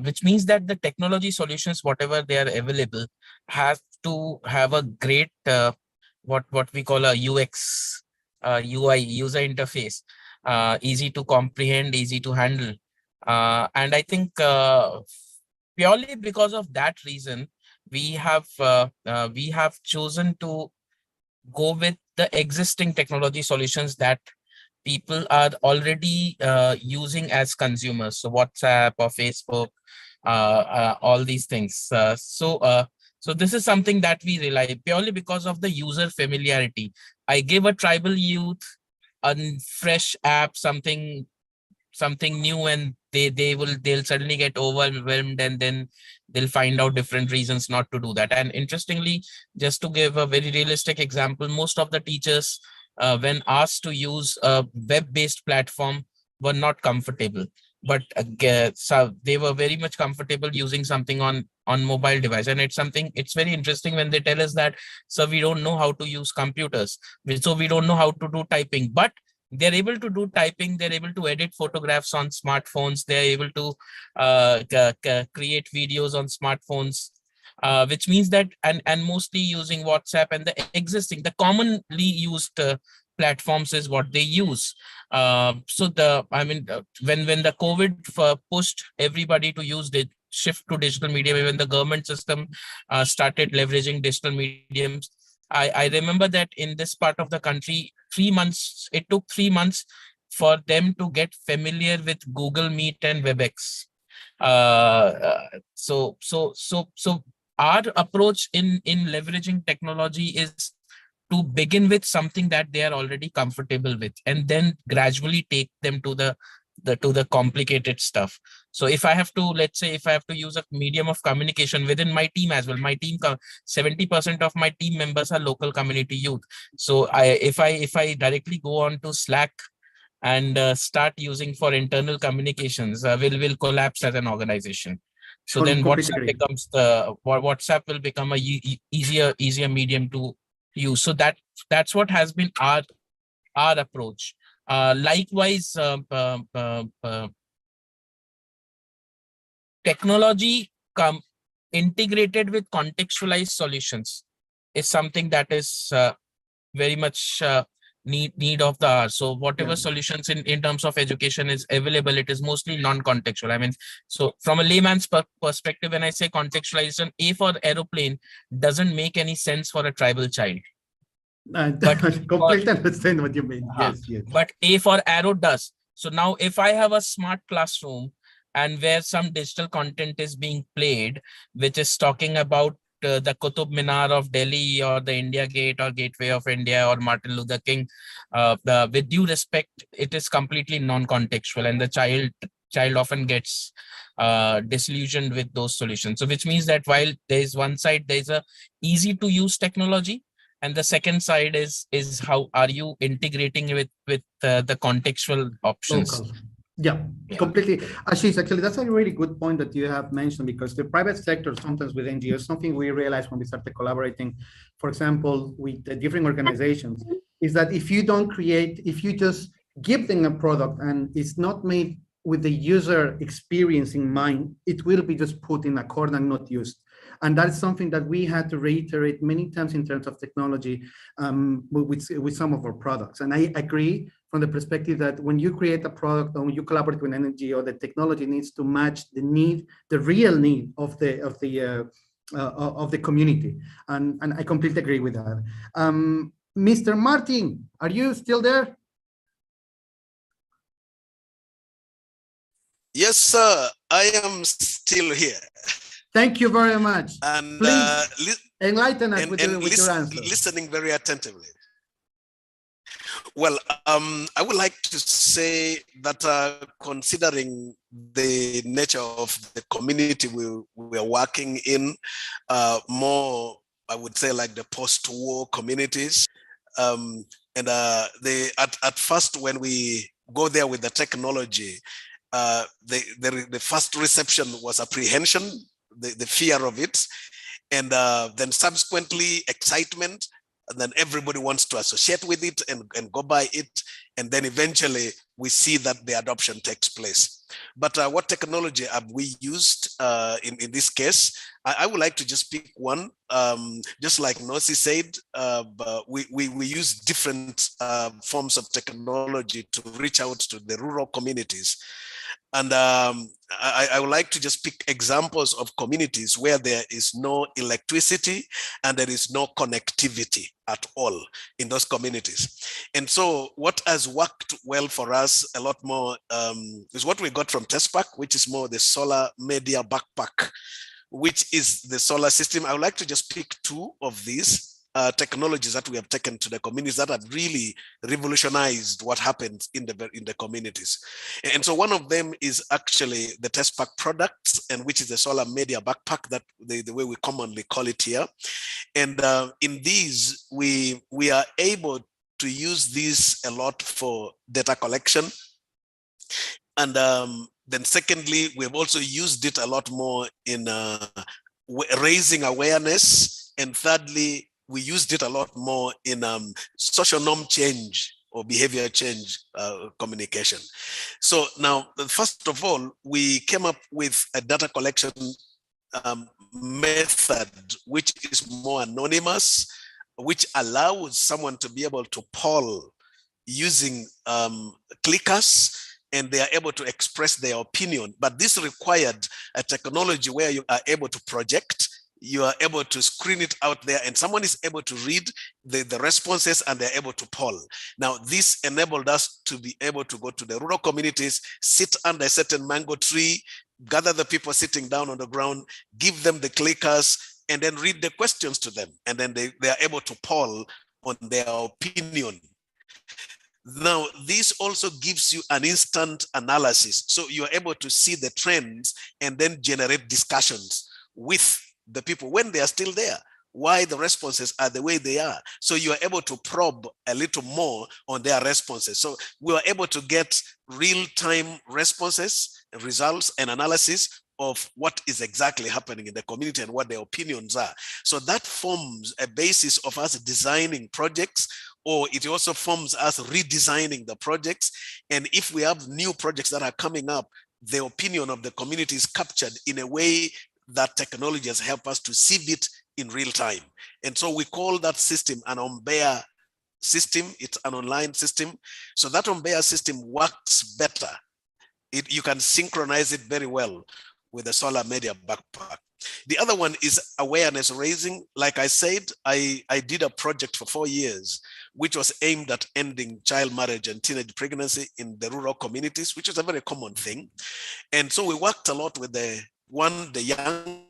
which means that the technology solutions, whatever they are available, have to have a great what we call a UX, UI, user interface, easy to comprehend, easy to handle, and I think purely because of that reason, we have chosen to go with the existing technology solutions that people are already using as consumers. So WhatsApp or Facebook, all these things. So this is something that we rely purely because of the user familiarity. I give a tribal youth a fresh app, something new, and they'll suddenly get overwhelmed, and then they'll find out different reasons not to do that. And interestingly, just to give a very realistic example, most of the teachers, when asked to use a web-based platform, were not comfortable, but so they were very much comfortable using something on mobile device. And it's very interesting when they tell us that, so we don't know how to use computers, so we don't know how to do typing, but they're able to do typing, they're able to edit photographs on smartphones, they're able to create videos on smartphones, which means that, and mostly using WhatsApp and the commonly used platforms is what they use. When the COVID pushed everybody to use the shift to digital media, even the government system started leveraging digital mediums. I remember that in this part of the country, it took 3 months for them to get familiar with Google Meet and WebEx. So our approach in leveraging technology is to begin with something that they are already comfortable with, and then gradually take them to the complicated stuff. So if I have to, let's say, if I have to use a medium of communication within my team as well, my team, 70% of my team members are local community youth. So if I directly go on to Slack and start using for internal communications, will collapse as an organization. So then WhatsApp will become a easier medium to use. So that's what has been our approach. Likewise, technology integrated with contextualized solutions is something that is very much need of the hour. So whatever solutions in terms of education is available, it is mostly non-contextual. I mean, so from a layman's perspective, when I say contextualization, A for aeroplane doesn't make any sense for a tribal child. I completely understand what you mean. Yes. But A for arrow does. So now if I have a smart classroom and where some digital content is being played, which is talking about the Qutub Minar of Delhi or the India Gate or Gateway of India or Martin Luther King, with due respect, it is completely non-contextual, and the child often gets disillusioned with those solutions. So which means that while there is one side, there is a easy to use technology, and the second side is how are you integrating with the contextual options. Local. Yeah, completely. Ashish, actually, that's a really good point that you have mentioned, because the private sector, sometimes with NGOs, something we realized when we started collaborating, for example, with the different organizations, is that if you just give them a product and it's not made with the user experience in mind, it will be just put in a corner and not used. And that's something that we had to reiterate many times in terms of technology with some of our products. And I agree from the perspective that when you create a product or when you collaborate with an NGO, the technology needs to match the need, the real need of the community. And I completely agree with that. Mr. Martin, are you still there? Yes, sir. I am still here. Thank you very much. And please enlighten us with your answer. Listening very attentively. Well, I would like to say that considering the nature of the community we are working in, more, I would say, like the post-war communities. And at first, when we go there with the technology, the first reception was apprehension, the fear of it, and then subsequently excitement, and then everybody wants to associate with it and go by it, and then eventually we see that the adoption takes place. But what technology have we used in this case? I would like to just pick one. Just like Nosi said, but we use different forms of technology to reach out to the rural communities. And I would like to just pick examples of communities where there is no electricity and there is no connectivity at all in those communities. And so what has worked well for us a lot more is what we got from Tespack, which is more the solar media backpack, which is the solar system. I would like to just pick two of these technologies that we have taken to the communities that have really revolutionized what happens in the communities. And so one of them is actually the Tespack products, and which is the solar media backpack, that the way we commonly call it here. And in these, we are able to use these a lot for data collection. And then secondly, we've also used it a lot more in raising awareness. And thirdly, we used it a lot more in social norm change or behavior change communication. So now, first of all, we came up with a data collection method, which is more anonymous, which allows someone to be able to poll using clickers, and they are able to express their opinion. But this required a technology where you are able to project, you are able to screen it out there, and someone is able to read the responses, and they're able to poll. Now, this enabled us to be able to go to the rural communities, sit under a certain mango tree, gather the people sitting down on the ground, give them the clickers, and then read the questions to them. And then they are able to poll on their opinion. Now, this also gives you an instant analysis. So you're able to see the trends and then generate discussions with the people when they are still there, why the responses are the way they are. So you are able to probe a little more on their responses. So we were able to get real-time responses, results, and analysis of what is exactly happening in the community and what their opinions are. So that forms a basis of us designing projects, or it also forms us redesigning the projects. And if we have new projects that are coming up, the opinion of the community is captured in a way that technology has helped us to sieve it in real time. And so we call that system an Ombea system. It's an online system. So that Ombea system works better. You can synchronize it very well with the solar media backpack. The other one is awareness raising. Like I said, I did a project for 4 years, which was aimed at ending child marriage and teenage pregnancy in the rural communities, which is a very common thing. And so we worked a lot with the young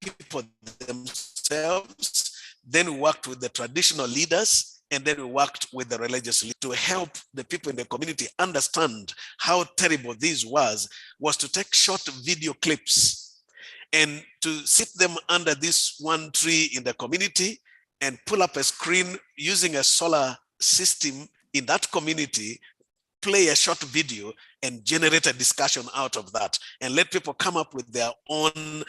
people themselves. Then we worked with the traditional leaders, and then we worked with the religious leaders to help the people in the community understand how terrible this was to take short video clips and to sit them under this one tree in the community and pull up a screen using a solar system in that community, play a short video and generate a discussion out of that, and let people come up with their own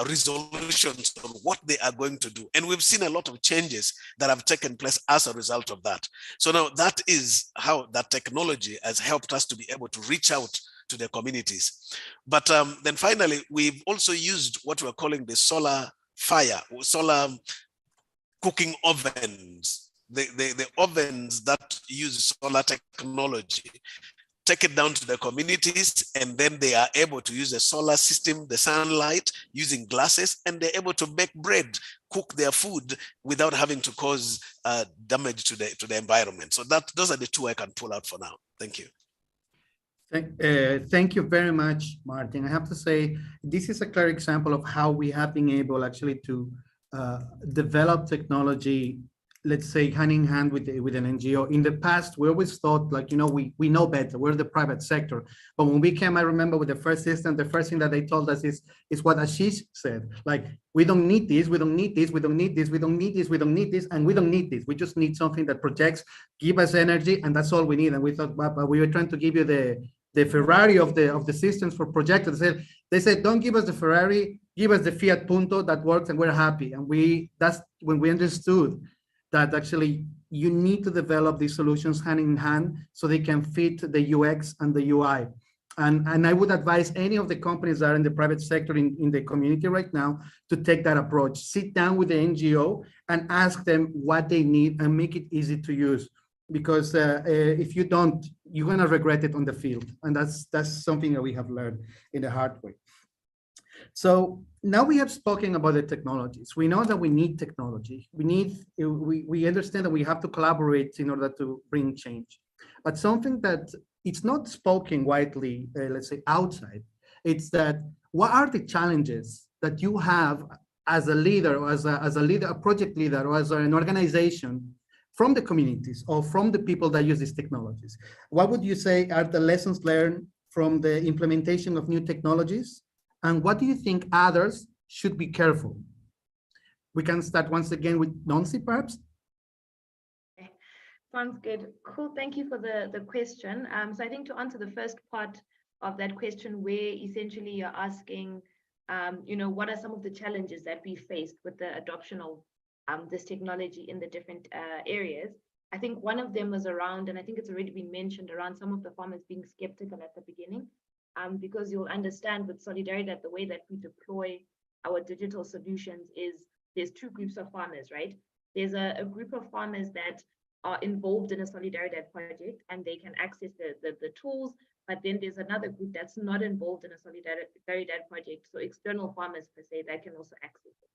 resolutions on what they are going to do. And we've seen a lot of changes that have taken place as a result of that. So now that is how that technology has helped us to be able to reach out to the communities. But then finally, we've also used what we're calling the solar cooking ovens, the ovens that use solar technology. Take it down to the communities, and then they are able to use the solar system, the sunlight, using glasses, and they're able to bake bread, cook their food without having to cause damage to the environment. So those are the two I can pull out for now. Thank you. Thank you very much, Martin. I have to say, this is a clear example of how we have been able actually to develop technology let's say, hand in hand with an NGO. In the past, we always thought like, we know better, we're the private sector. But when we came, I remember with the first system, the first thing that they told us is what Ashish said, like, we don't need this, we don't need this, we don't need this, we don't need this, we don't need this, and we don't need this. We just need something that protects, give us energy, and that's all we need. And we thought, but we were trying to give you the Ferrari of the systems for projectors. They said, don't give us the Ferrari, give us the Fiat Punto that works and we're happy. And that's when we understood that actually you need to develop these solutions hand in hand so they can fit the UX and the UI. And I would advise any of the companies that are in the private sector in the community right now to take that approach. Sit down with the NGO and ask them what they need and make it easy to use. Because if you don't, you're gonna regret it on the field. And that's something that we have learned in the hard way. So now we have spoken about the technologies. We know that we need technology. We understand that we have to collaborate in order to bring change. But something that it's not spoken widely, let's say outside, it's that what are the challenges that you have as a leader, or as a leader, a project leader, or as an organization from the communities or from the people that use these technologies? What would you say are the lessons learned from the implementation of new technologies? And what do you think others should be careful? We can start once again with Nancy, perhaps. Okay. Sounds good. Cool. Thank you for the question. So I think to answer the first part of that question, where essentially you're asking, what are some of the challenges that we faced with the adoption of this technology in the different areas? I think one of them was around, and I think it's already been mentioned, around some of the farmers being skeptical at the beginning. Because you'll understand with Solidaridad, the way that we deploy our digital solutions is there's two groups of farmers, right? There's a group of farmers that are involved in a Solidaridad project and they can access the tools, but then there's another group that's not involved in a Solidaridad project, so external farmers per se, that can also access it.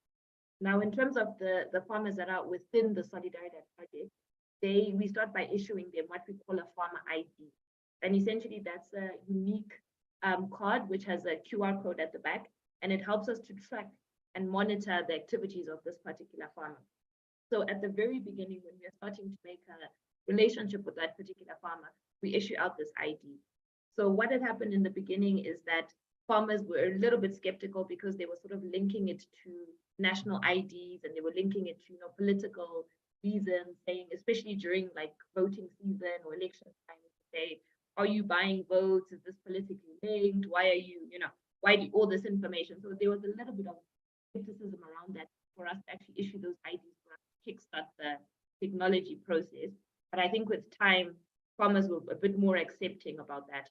Now, in terms of the farmers that are within the Solidaridad project, we start by issuing them what we call a farmer ID. And essentially that's a unique card which has a QR code at the back, and it helps us to track and monitor the activities of this particular farmer. So at the very beginning, when we are starting to make a relationship with that particular farmer, we issue out this ID. So what had happened in the beginning is that farmers were a little bit skeptical because they were sort of linking it to national IDs, and they were linking it to political reasons, saying, especially during like voting season or election time, say, are you buying votes? Is this politically linked? Why are you, why do all this information? So there was a little bit of skepticism around that for us to actually issue those IDs for us to kickstart the technology process. But I think with time, farmers were a bit more accepting about that.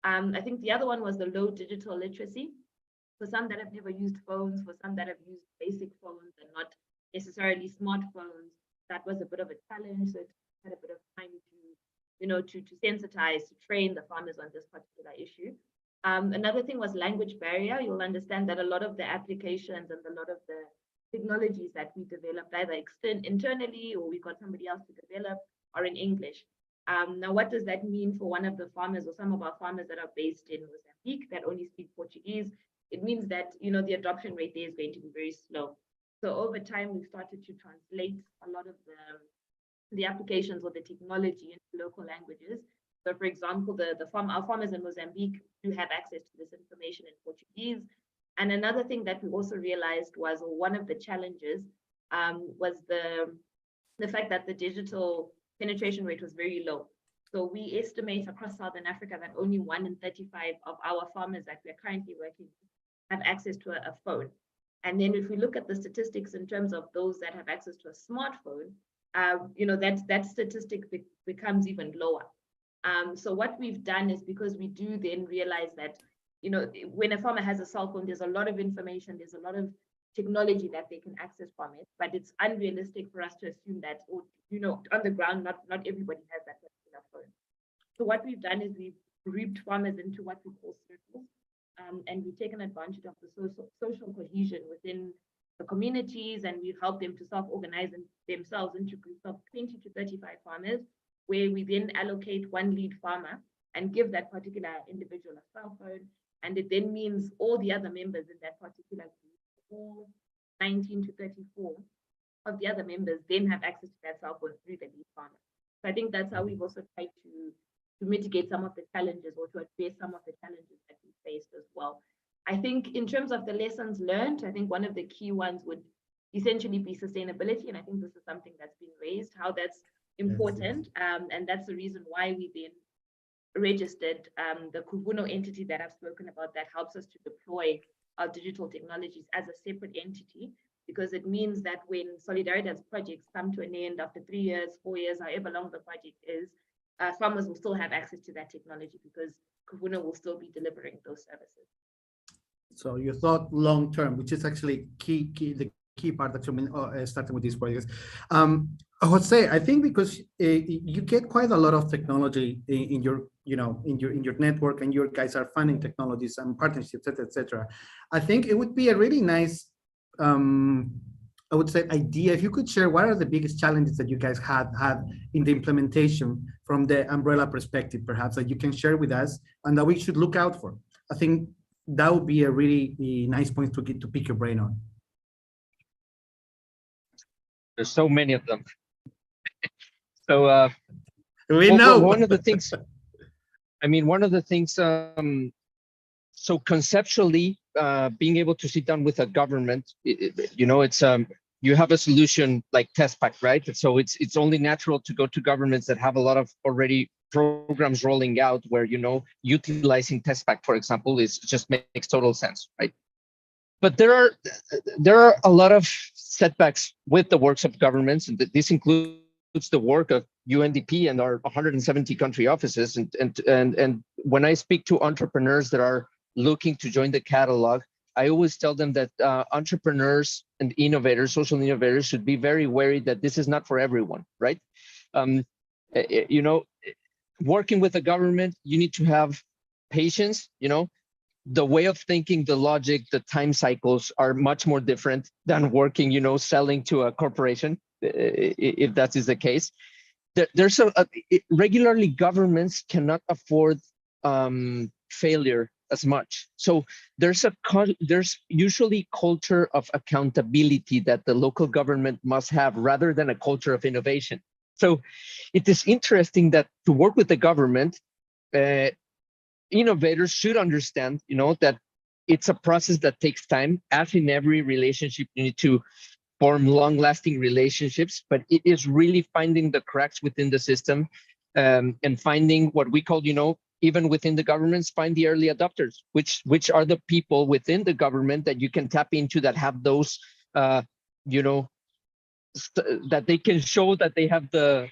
I think the other one was the low digital literacy. For some that have never used phones, for some that have used basic phones and not necessarily smartphones, that was a bit of a challenge. So it had a bit of time to sensitize, to train the farmers on this particular issue. Another thing was language barrier. You'll understand that a lot of the applications and a lot of the technologies that we developed, either internally or we got somebody else to develop, are in English. Now, what does that mean for one of the farmers or some of our farmers that are based in Mozambique that only speak Portuguese? It means that the adoption rate there is going to be very slow. So over time, we've started to translate a lot of the applications or the technology into local languages. So for example, our farmers in Mozambique do have access to this information in Portuguese. And another thing that we also realized was, or one of the challenges was the fact that the digital penetration rate was very low. So we estimate across Southern Africa that only 1 in 35 of our farmers that we're currently working with have access to a phone. And then if we look at the statistics in terms of those that have access to a smartphone, that statistic becomes even lower. So what we've done is, because we do then realize that, when a farmer has a cell phone, there's a lot of information, there's a lot of technology that they can access from it, but it's unrealistic for us to assume that, on the ground, not everybody has that particular phone. So what we've done is we've grouped farmers into what we call circles, and we've taken advantage of the social cohesion within the communities, and we've helped them to self-organize themselves into groups of 20 to 35 farmers, where we then allocate one lead farmer and give that particular individual a cell phone. And it then means all the other members in that particular group, all 19 to 34, of the other members then have access to that cell phone through the lead farmer. So I think that's how we've also tried to mitigate some of the challenges or to address some of the challenges that we faced as well. I think in terms of the lessons learned, I think one of the key ones would essentially be sustainability. And I think this is something that's been raised, how that's important. And that's the reason why we then registered the Kuvuno entity that I've spoken about that helps us to deploy our digital technologies as a separate entity, because it means that when Solidarity's projects come to an end after 3 years, 4 years, however long the project is, farmers will still have access to that technology because Kuvuno will still be delivering those services. So you thought long term, which is actually the key part that you starting with these projects. Jose, I think because you get quite a lot of technology in your network, and your guys are funding technologies and partnerships, etc. I think it would be a really nice, I would say, idea if you could share what are the biggest challenges that you guys had in the implementation from the umbrella perspective, perhaps, that you can share with us and that we should look out for. I think that would be a really nice point to pick your brain on. There's so many of them. So one of the things, so conceptually, being able to sit down with a government, it's you have a solution like Tespack, right? So it's only natural to go to governments that have a lot of already programs rolling out where, utilizing Tespack, for example, just makes total sense, right? But there are a lot of setbacks with the works of governments, and this includes the work of UNDP and our 170 country offices. And when I speak to entrepreneurs that are looking to join the catalog, I always tell them that entrepreneurs and innovators, social innovators, should be very wary that this is not for everyone, right? Working with the government, you need to have patience, the way of thinking, the logic, the time cycles are much more different than working, selling to a corporation, if that is the case. There's regularly governments cannot afford failure as much. So there's usually culture of accountability that the local government must have rather than a culture of innovation. So it is interesting that to work with the government, innovators should understand, that it's a process that takes time. As in every relationship, you need to form long-lasting relationships, but it is really finding the cracks within the system, and finding what we call, even within the governments, find the early adopters, which are the people within the government that you can tap into that have those, that they can show that they have the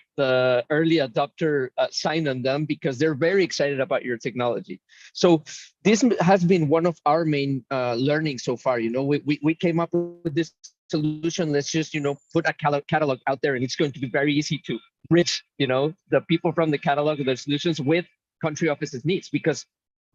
early adopter sign on them because they're very excited about your technology. So this has been one of our main learnings so far. We came up with this solution. Let's just put a catalog out there, and it's going to be very easy to bridge the people from the catalog of their solutions with country offices needs, because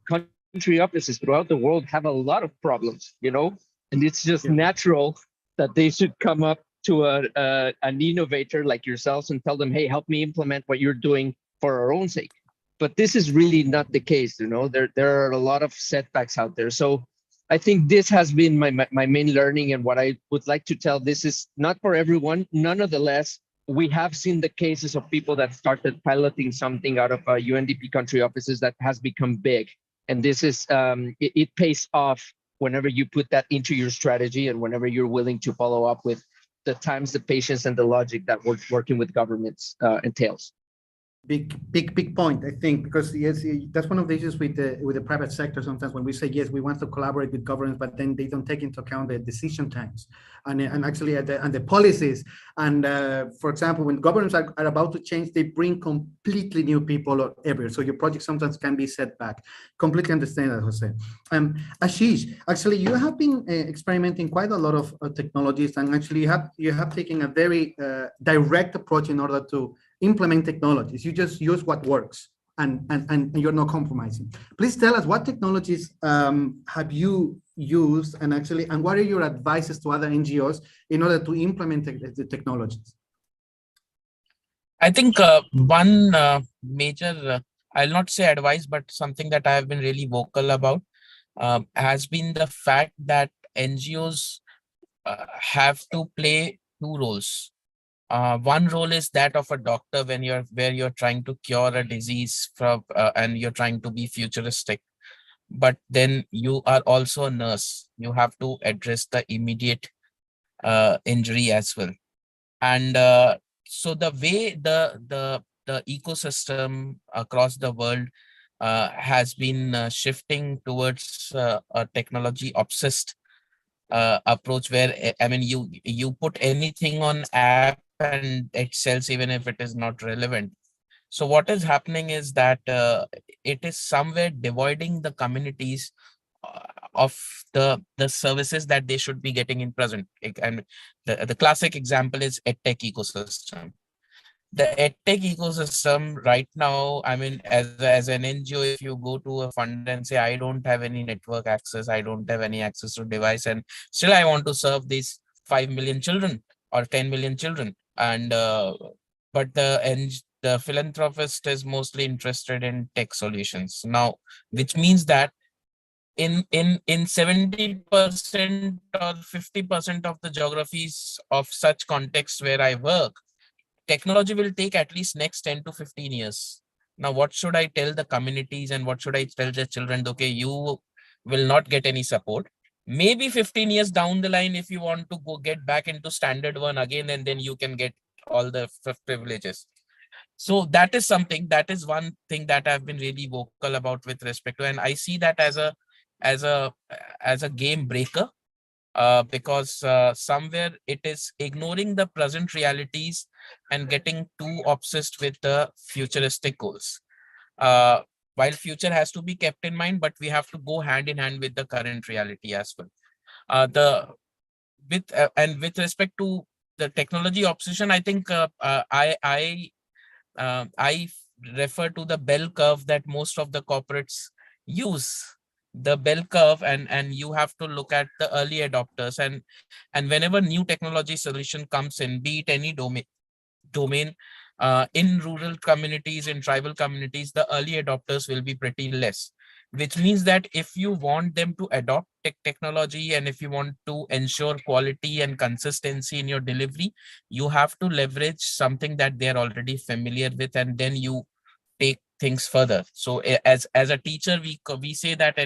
country offices throughout the world have a lot of problems, and it's just natural that they should come up to an innovator like yourselves and tell them, hey, help me implement what you're doing for our own sake. But this is really not the case. There are a lot of setbacks out there. So I think this has been my main learning, and what I would like to tell, this is not for everyone. Nonetheless, we have seen the cases of people that started piloting something out of UNDP country offices that has become big. And this is, it pays off whenever you put that into your strategy and whenever you're willing to follow up with the times, the patience, and the logic that working with governments entails. Big point, I think, because yes, that's one of the issues with the private sector. Sometimes when we say yes, we want to collaborate with governments, but then they don't take into account the decision times and actually the policies. And for example, when governments are about to change, they bring completely new people everywhere. So your project sometimes can be set back. Completely understand that, Jose. Ashish, actually, you have been experimenting quite a lot of technologies, and actually you have taken a very direct approach in order to implement technologies. You just use what works, and you're not compromising. Please tell us, what technologies have you used, and what are your advices to other NGOs in order to implement the technologies? I think one major, I'll not say advice, but something that I have been really vocal about has been the fact that NGOs have to play two roles. One role is that of a doctor when you're trying to cure a disease from and you're trying to be futuristic. But then you are also a nurse. You have to address the immediate injury as well. And so the way the ecosystem across the world has been shifting towards a technology obsessed approach, where I mean you put anything on app and it sells even if it is not relevant. So what is happening is that it is somewhere dividing the communities of the services that they should be getting in present. And the classic example is EdTech ecosystem. The EdTech ecosystem right now, I mean, as an NGO, if you go to a fund and say, I don't have any network access, I don't have any access to device, and still I want to serve these 5 million children or 10 million children. And but the philanthropist is mostly interested in tech solutions now, which means that in 70% or 50% of the geographies of such contexts where I work, technology will take at least next 10 to 15 years. Now, what should I tell the communities and what should I tell the children? Okay, you will not get any support. Maybe 15 years down the line, if you want to go get back into standard one again, and then you can get all the privileges. So that is something, that is one thing that I've been really vocal about with respect to, and I see that as a game breaker. Because somewhere it is ignoring the present realities and getting too obsessed with the futuristic goals. Uh, while future has to be kept in mind, but we have to go hand in hand with the current reality as well. And with respect to the technology obsession, I think I refer to the bell curve that most of the corporates use. The bell curve, and you have to look at the early adopters, and whenever new technology solution comes in, be it any domain, in rural communities, in tribal communities, the early adopters will be pretty less, which means that if you want them to adopt technology, and if you want to ensure quality and consistency in your delivery, you have to leverage something that they are already familiar with, and then you take things further. So as a teacher, we say that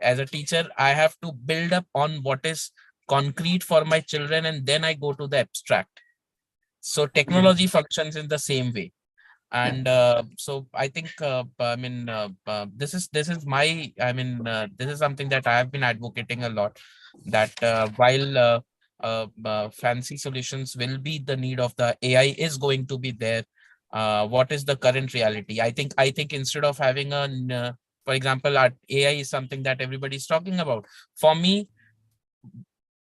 as a teacher, I have to build up on what is concrete for my children, and then I go to the abstract. So technology functions in the same way. And so I think this is my, this is something that I have been advocating a lot, that while fancy solutions will be the need of the AI is going to be there, what is the current reality? I think instead of having for example, our AI is something that everybody's talking about. For me,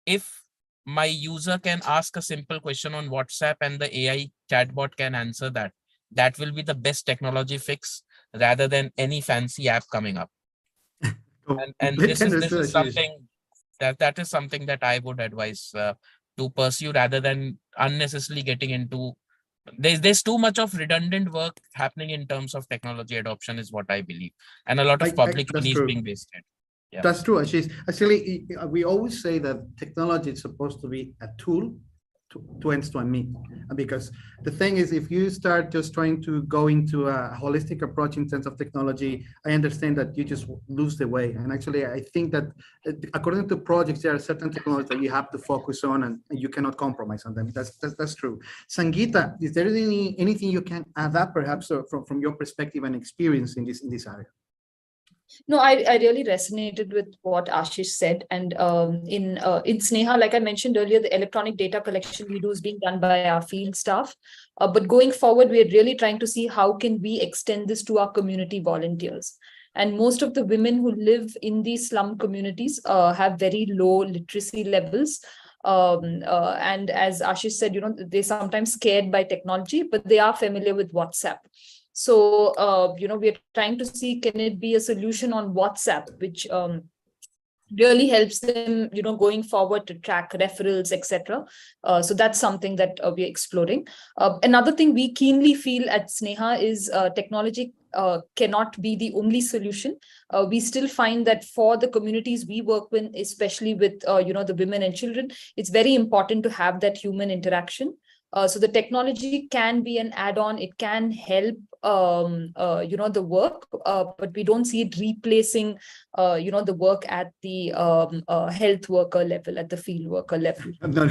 if my user can ask a simple question on WhatsApp and the AI chatbot can answer that, that will be the best technology fix rather than any fancy app coming up. And this is something that is something that I would advise to pursue, rather than unnecessarily getting into. There's too much of redundant work happening in terms of technology adoption, is what I believe, and a lot of public money is being wasted. Yeah. That's true, Ashish. Actually, we always say that technology is supposed to be a tool to ends to a mean. Because the thing is, if you start just trying to go into a holistic approach in terms of technology, I understand that you just lose the way. And actually, I think that according to projects, there are certain technologies that you have to focus on, and you cannot compromise on them. That's true. Sangeeta, is there anything you can add up, perhaps, from your perspective and experience in this area? No, I really resonated with what Ashish said. And in Sneha, like I mentioned earlier, the electronic data collection we do is being done by our field staff. But going forward, we are really trying to see how can we extend this to our community volunteers. And most of the women who live in these slum communities have very low literacy levels. And as Ashish said, they're sometimes scared by technology, but they are familiar with WhatsApp. So, we're trying to see, can it be a solution on WhatsApp, which really helps them, going forward to track referrals, etc. So that's something that we're exploring. Another thing we keenly feel at Sneha is technology cannot be the only solution. We still find that for the communities we work with, especially with the women and children, it's very important to have that human interaction. So the technology can be an add-on. It can help, the work, but we don't see it replacing, the work at the health worker level, at the field worker level. No.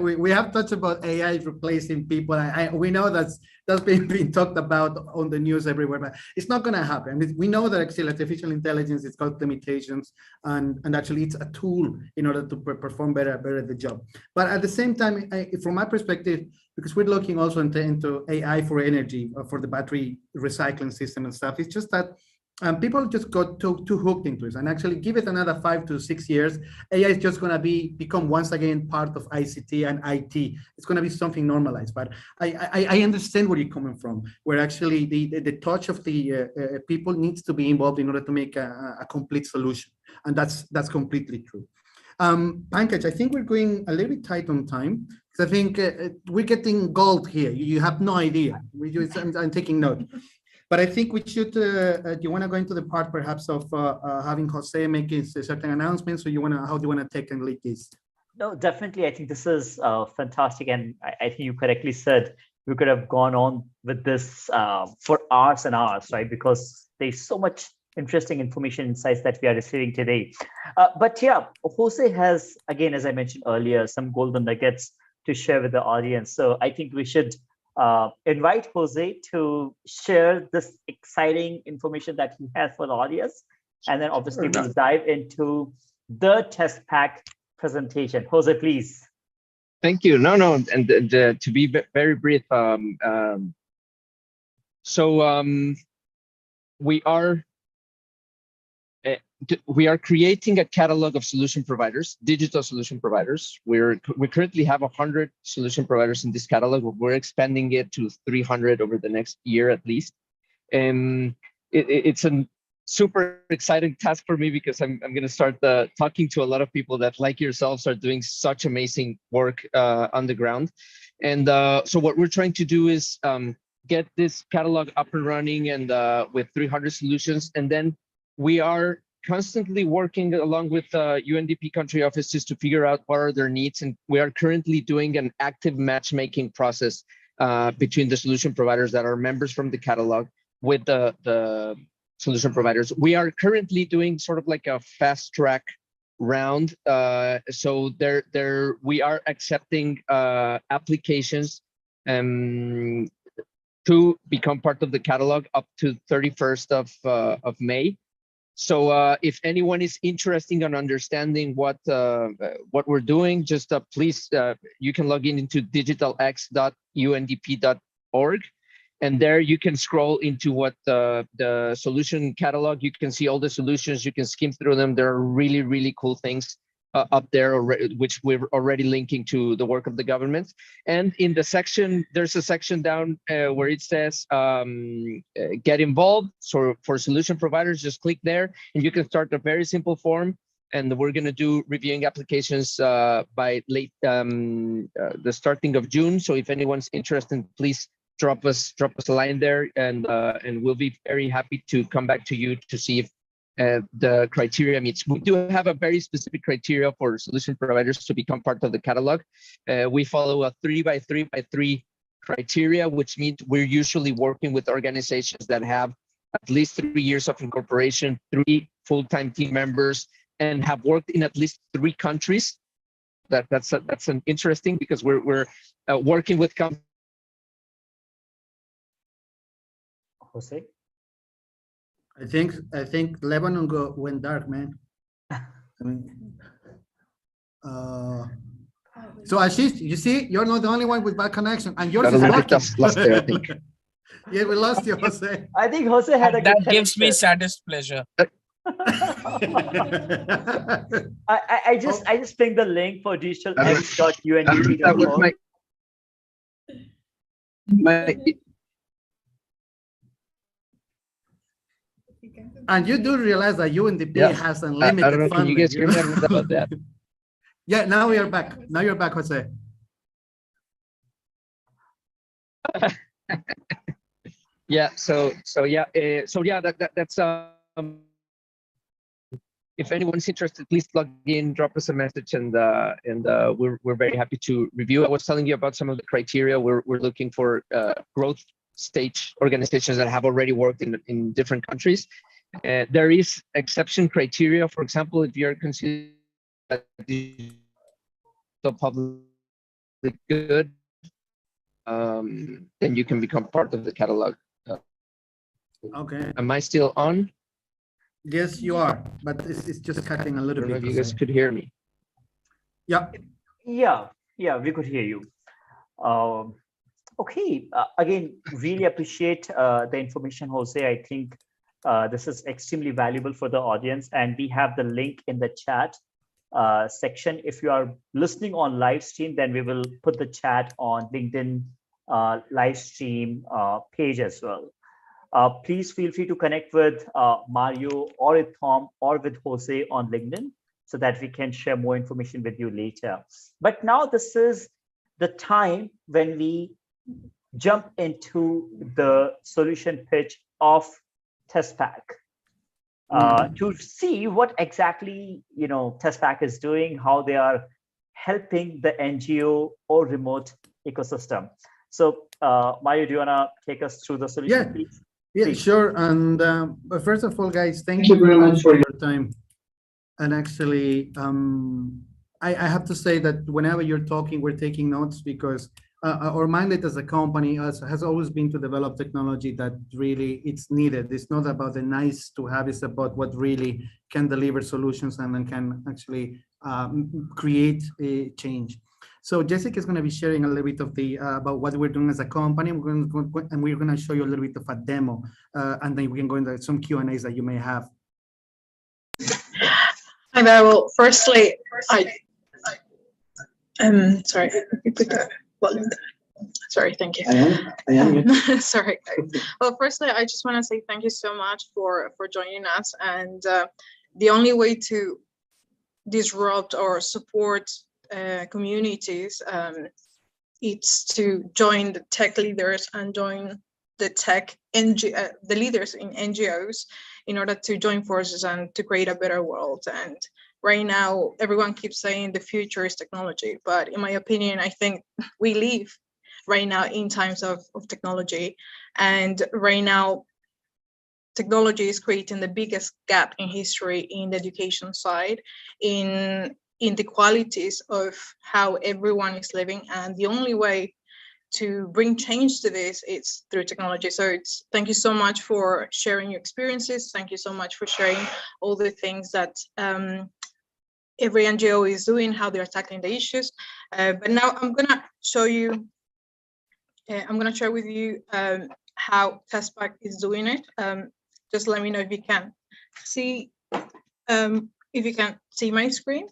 We have touched about AI replacing people. We know that's being talked about on the news everywhere, but it's not going to happen. I mean, we know that actually artificial intelligence, it's got limitations, and actually it's a tool in order to perform better the job. But at the same time, from my perspective, because we're looking also into AI for energy, for the battery recycling system and stuff, it's just that people just got too hooked into it. And actually, give it another 5 to 6 years, AI is just going to become once again part of ICT and IT. It's going to be something normalized. But I understand where you're coming from, where actually the touch of the people needs to be involved in order to make a complete solution. And that's completely true. Pankaj, I think we're going a little bit tight on time, because I think we're getting gold here. You have no idea. I'm taking note. But I think we should, do you want to go into the part perhaps of having Jose making certain announcements, or how do you want to take and lead this? No, definitely. I think this is fantastic. And I think you correctly said we could have gone on with this for hours and hours, right? Because there's so much interesting information, insights that we are receiving today. But yeah, Jose has, again, as I mentioned earlier, some golden nuggets to share with the audience. So I think we should invite Jose to share this exciting information that he has for the audience. And then obviously we'll dive into the Tespack presentation. Jose, please. Thank you. No, and to be very brief, we are creating a catalog of solution providers, digital solution providers. We currently have 100 solution providers in this catalog. We're expanding it to 300 over the next year at least. And it's a super exciting task for me, because I'm going to start talking to a lot of people that, like yourselves, are doing such amazing work on the ground. And so what we're trying to do is get this catalog up and running, and with 300 solutions. And then we are constantly working along with UNDP country offices to figure out what are their needs. And we are currently doing an active matchmaking process between the solution providers that are members from the catalog with the solution providers. We are currently doing sort of like a fast track round. So we are accepting applications to become part of the catalog up to 31st of May. So if anyone is interested in understanding what we're doing, just please, you can log into digitalx.undp.org. And there you can scroll into what the solution catalog. You can see all the solutions. You can skim through them. There are really, really cool things up there, which we're already linking to the work of the government. And in the section, there's a section down where it says get involved. So for solution providers, just click there and you can start a very simple form. And we're going to do reviewing applications by late the starting of June. So if anyone's interested, please drop us a line there, and we'll be very happy to come back to you to see if the criteria meets. We do have a very specific criteria for solution providers to become part of the catalog. We follow a 3x3x3 criteria, which means we're usually working with organizations that have at least 3 years of incorporation, 3 full-time team members, and have worked in at least 3 countries. That's an interesting, because we're working with companies. Jose? I think Lebanon went dark, man. I mean, so Ashish, you see, you're not the only one with bad connection, and yours is working. Lost there, I think. Yeah, we lost you, Jose. I think Jose had a good That gives me saddest pleasure. I just pinged the link for digitalx.undp.org. That was my And you do realize that UNDP has unlimited I don't know, funding. can you guys hear me about that? Yeah, now we are back. Now you're back, Jose. Yeah. So yeah. That's if anyone's interested, please log in, drop us a message, and we're very happy to review. I was telling you about some of the criteria. We're looking for growth stage organizations that have already worked in different countries. There is exception criteria. For example, if you're considered the public good, then you can become part of the catalog. Okay. Am I still on? Yes, you are, but it's just cutting a I little don't know bit. if you guys could hear me. Yeah. Yeah, we could hear you. Okay, again, really appreciate the information, Jose. I think this is extremely valuable for the audience, and we have the link in the chat section. If you are listening on live stream, then we will put the chat on LinkedIn live stream page as well. Please feel free to connect with Mario or EthAum or with Jose on LinkedIn so that we can share more information with you later. But now this is the time when we jump into the solution pitch of Tespack to see what exactly Tespack is doing, how they are helping the NGO or remote ecosystem. So Mario, do you want to take us through the solution, please? Yeah, sure. And first of all, guys, thank you very much for your time. And actually, I have to say that whenever you're talking, we're taking notes because our mandate as a company has always been to develop technology that really it's needed. It's not about the nice to have, it's about what really can deliver solutions and then can actually create a change. So Jessica is going to be sharing a little bit of the about what we're doing as a company. We're going to show you a little bit of a demo, and then we can go into some Q&As that you may have. Hi there. Well, firstly, sorry, put that volume down. Sorry, thank you. I am. Sorry. Well, firstly, I just want to say thank you so much for joining us. And the only way to disrupt or support communities, it's to join the tech leaders and join the the leaders in NGOs in order to join forces and to create a better world. And right now, everyone keeps saying the future is technology, but in my opinion, I think we live right now in times of technology. And right now, technology is creating the biggest gap in history in the education side, in the qualities of how everyone is living. And the only way to bring change to this is through technology. So thank you so much for sharing your experiences. Thank you so much for sharing all the things that every NGO is doing, how they're tackling the issues. But now I'm gonna show you, I'm gonna share with you how Tespack is doing it. Just let me know if you can see, my screen.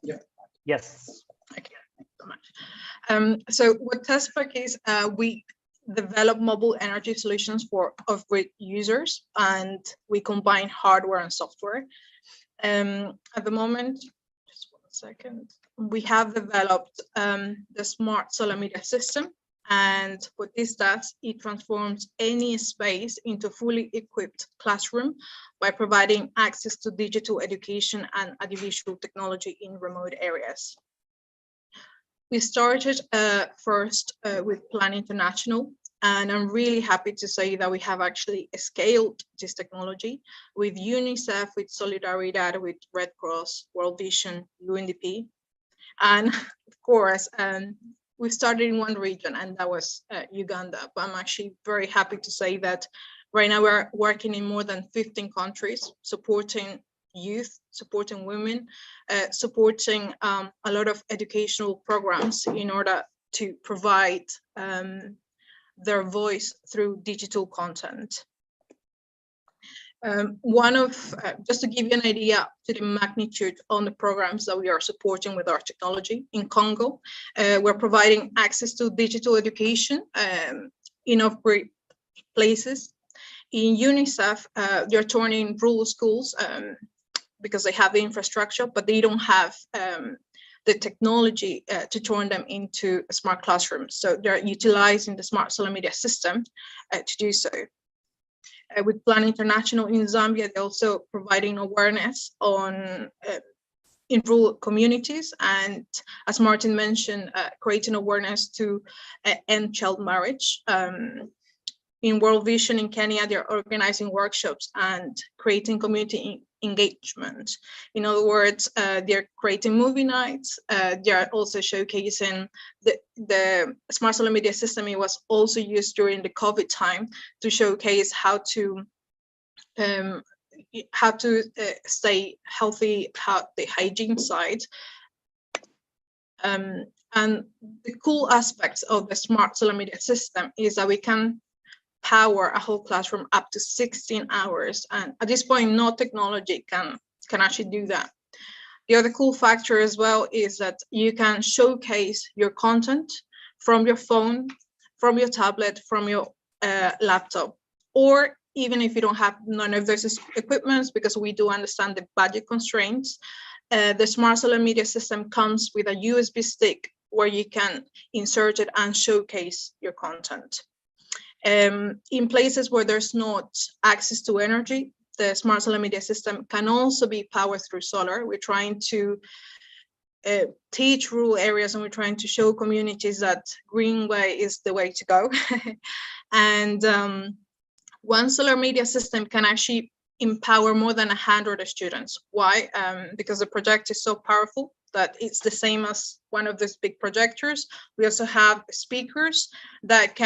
Yeah. Yes. Okay, thanks so much. So what Tespack is, we develop mobile energy solutions for off-grid users, and we combine hardware and software. At the moment, just 1 second, we have developed the smart solar media system. And what this does, it transforms any space into a fully equipped classroom by providing access to digital education and audiovisual technology in remote areas. We started first with Plan International, and I'm really happy to say that we have actually scaled this technology with UNICEF, with Solidaridad, with Red Cross, World Vision, UNDP, and of course, we started in one region, and that was Uganda. But I'm actually very happy to say that right now we're working in more than 15 countries, supporting youth, supporting women, supporting a lot of educational programs in order to provide their voice through digital content. Just to give you an idea to the magnitude on the programs that we are supporting with our technology in Congo, we're providing access to digital education in off-grid places. In UNICEF, they're turning rural schools because they have the infrastructure, but they don't have the technology to turn them into smart classrooms. So they're utilizing the smart social media system to do so. With Plan International in Zambia, they're also providing awareness on in rural communities, and as Martin mentioned, creating awareness to end child marriage. In World Vision in Kenya, they're organizing workshops and creating community engagement. In other words, they're creating movie nights. They're also showcasing the smart social media system. It was also used during the COVID time to showcase how to stay healthy, how the hygiene side. And the cool aspects of the smart social media system is that we can power a whole classroom up to 16 hours. And at this point, no technology can actually do that. The other cool factor as well is that you can showcase your content from your phone, from your tablet, from your laptop, or even if you don't have none of those equipments, because we do understand the budget constraints, the smart social media system comes with a USB stick where you can insert it and showcase your content. In places where there's not access to energy, the smart social media system can also be powered through solar. We're trying to teach rural areas, and we're trying to show communities that green way is the way to go. And one solar media system can actually empower more than 100 students. Why? Because the project is so powerful that it's the same as one of those big projectors. We also have speakers that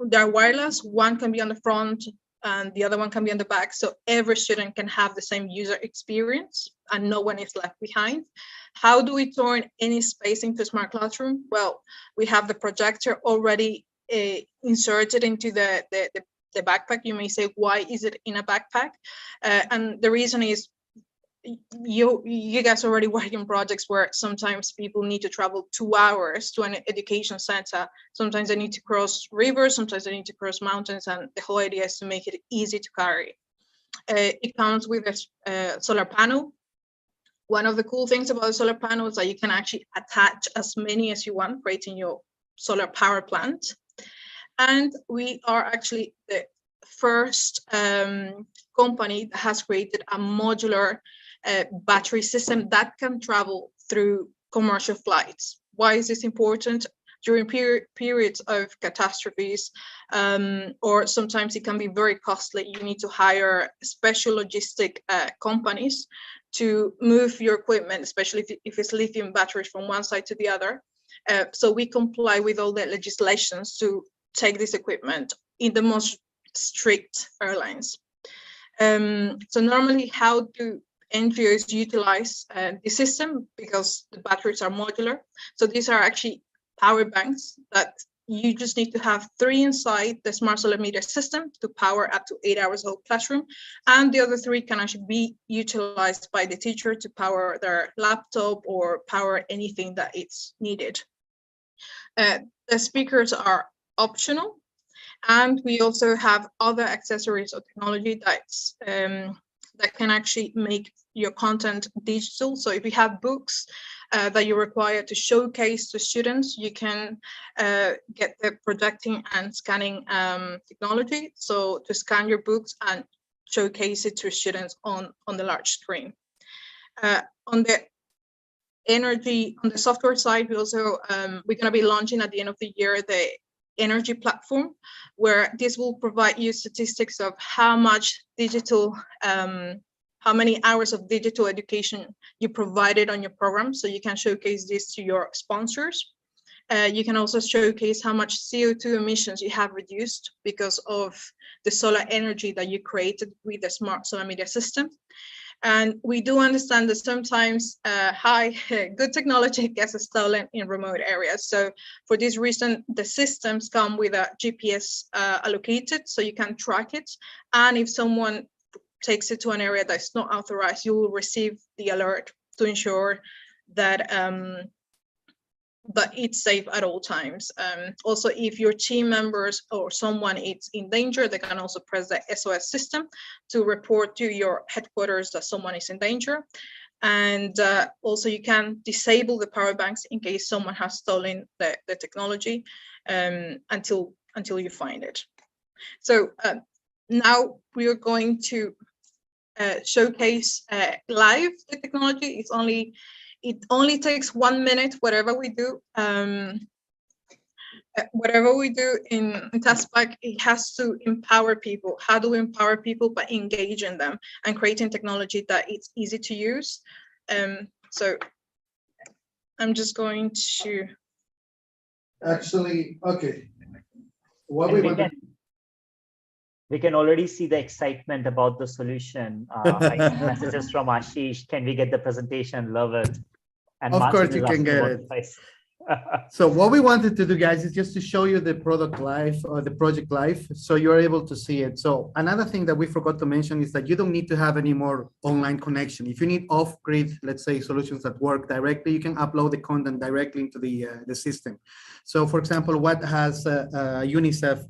they're wireless. One can be on the front and the other one can be on the back. So every student can have the same user experience and no one is left behind. How do we turn any space into a smart classroom? Well, we have the projector already inserted into the backpack. You may say, why is it in a backpack? And the reason is, you guys already work in projects where sometimes people need to travel 2 hours to an education center. Sometimes they need to cross rivers, sometimes they need to cross mountains, and the whole idea is to make it easy to carry. It comes with a solar panel. One of the cool things about the solar panel is that you can actually attach as many as you want, creating your solar power plant. And we are actually the first company that has created a modular battery system that can travel through commercial flights. Why is this important? During periods of catastrophes, or sometimes it can be very costly. You need to hire special logistic companies to move your equipment, especially if it's lithium batteries from one side to the other. So we comply with all the legislations to take this equipment in the most strict airlines. So normally, how do NGOs utilize the system? Because the batteries are modular. So these are actually power banks that you just need to have 3 inside the smart solar media system to power up to 8 hours whole classroom. And the other 3 can actually be utilized by the teacher to power their laptop or power anything that is needed. The speakers are optional. And we also have other accessories or technology that's that can actually make your content digital. So if you have books that you require to showcase to students, you can get the projecting and scanning technology. So to scan your books and showcase it to students on the large screen. On the energy, on the software side, we also we're going to be launching at the end of the year the energy platform, where this will provide you statistics of how much digital, how many hours of digital education you provided on your program. So you can showcase this to your sponsors. You can also showcase how much CO2 emissions you have reduced because of the solar energy that you created with the smart solar media system. And we do understand that sometimes good technology gets stolen in remote areas. So for this reason, the systems come with a GPS allocated, so you can track it. And if someone takes it to an area that's not authorized, you will receive the alert to ensure that but it's safe at all times. Also, if your team members or someone is in danger, they can also press the SOS system to report to your headquarters that someone is in danger. And also you can disable the power banks in case someone has stolen the technology until you find it. So now we are going to showcase live the technology. It only takes 1 minute, whatever we do. Whatever we do in Tespack, it has to empower people. How do we empower people? By engaging them and creating technology that it's easy to use. So I'm just going to Actually, okay. What we want to we can already see the excitement about the solution. I see messages from Ashish. Can we get the presentation? Love it. And Of Martin course is you can asking get about it. the price. So what we wanted to do, guys, is just to show you the product live or the project live, so you're able to see it. So another thing that we forgot to mention is that you don't need to have any more online connection. If you need off-grid, let's say, solutions that work directly, you can upload the content directly into the system. So, for example, what has UNICEF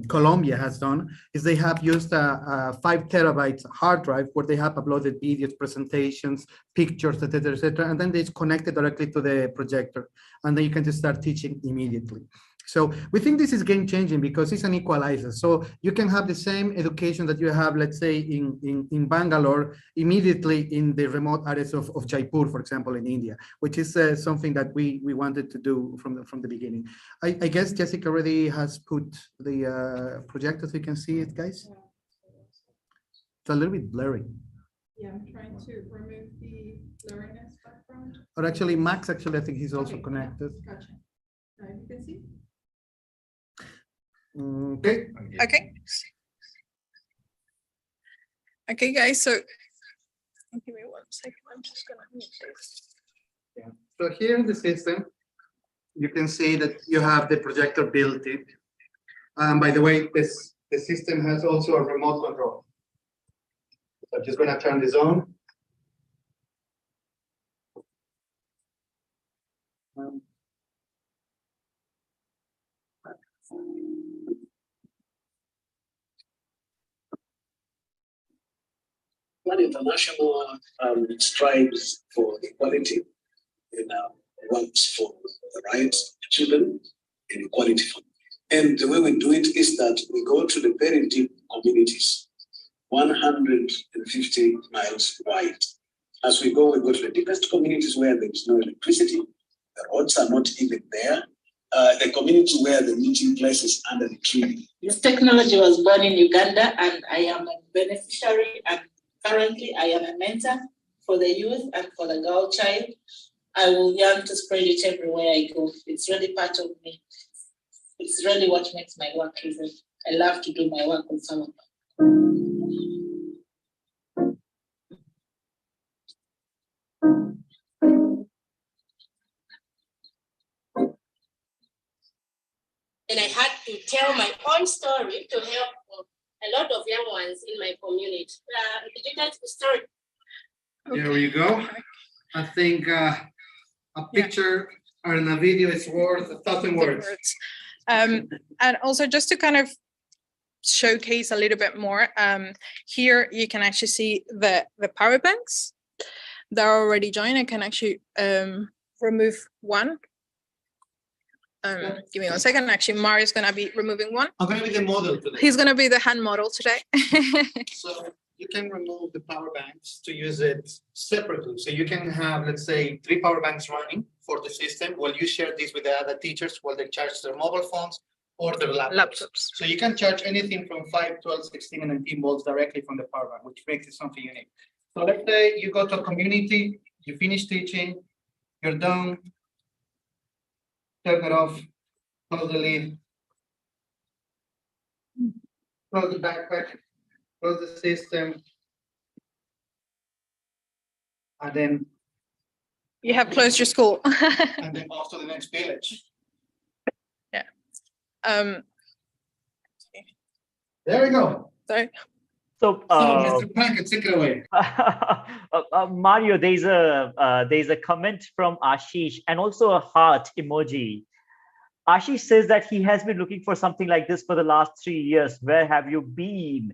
Colombia has done is they have used a 5 terabytes hard drive where they have uploaded videos, presentations, pictures, etc., and then they connect it directly to the projector, and then you can just start teaching immediately. So we think this is game changing because it's an equalizer. So you can have the same education that you have, let's say, in Bangalore, immediately in the remote areas of Jaipur, for example, in India, which is something that we wanted to do from the beginning. I guess Jessica already has put the projector, so you can see it, guys. It's a little bit blurry. Yeah, I'm trying to remove the blurriness background. Or actually, Max, actually, I think he's also connected. Gotcha. You can see. Okay. Okay. Okay, guys. So give me 1 second. I'm just gonna mute this. Yeah. So here in the system, you can see that you have the projector built in. By the way, the system has also a remote control. So I'm just going to turn this on. Plan International strives for equality and works for the rights of children and equality for them. And the way we do it is that we go to the very deep communities, 150 miles wide. As we go to the deepest communities where there is no electricity, the roads are not even there. The community where the meeting place is under the tree. This technology was born in Uganda, and I am a beneficiary, and currently I am a mentor for the youth and for the girl child. I will yearn to spread it everywhere I go. It's really part of me. It's really what makes my work easy. I love to do my work with someone. And I had to tell my own story to help a lot of young ones in my community. Did you get the story? There we go. I think a picture and a video is worth 1,000 words. And also just to kind of showcase a little bit more, here you can actually see the power banks that are already joined. I can actually remove one. Give me 1 second. Actually, Mario's going to be removing one. I'm going to be the model today. He's going to be the hand model today. So you can remove the power banks to use it separately. So you can have, let's say, 3 power banks running for the system while you share this with the other teachers while they charge their mobile phones or their laptops. So you can charge anything from 5, 12, 16, and 19 volts directly from the power bank, which makes it something unique. So let's say you go to a community, you finish teaching, you're done, turn it off, close the lid, close the backpack, close the system, and then You have closed your school. and then off to the next village. Yeah. There we go. Sorry. So, Mr. Pankaj, take it away. Mario, there's a comment from Ashish and also a heart emoji. Ashish says that he has been looking for something like this for the last 3 years. Where have you been?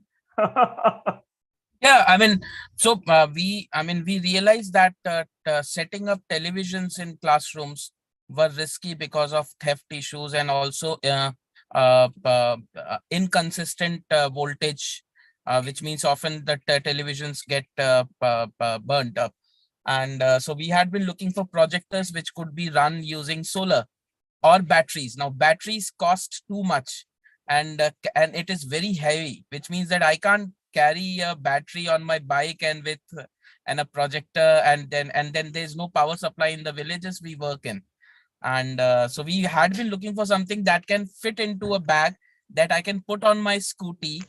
Yeah, I mean, so we realized that setting up televisions in classrooms were risky because of theft issues and also inconsistent voltage, which means often that televisions get burnt up. And so we had been looking for projectors which could be run using solar or batteries. Now batteries cost too much, and it is very heavy, which means that I can't carry a battery on my bike and with and a projector, and then there's no power supply in the villages we work in. And so we had been looking for something that can fit into a bag that I can put on my scooty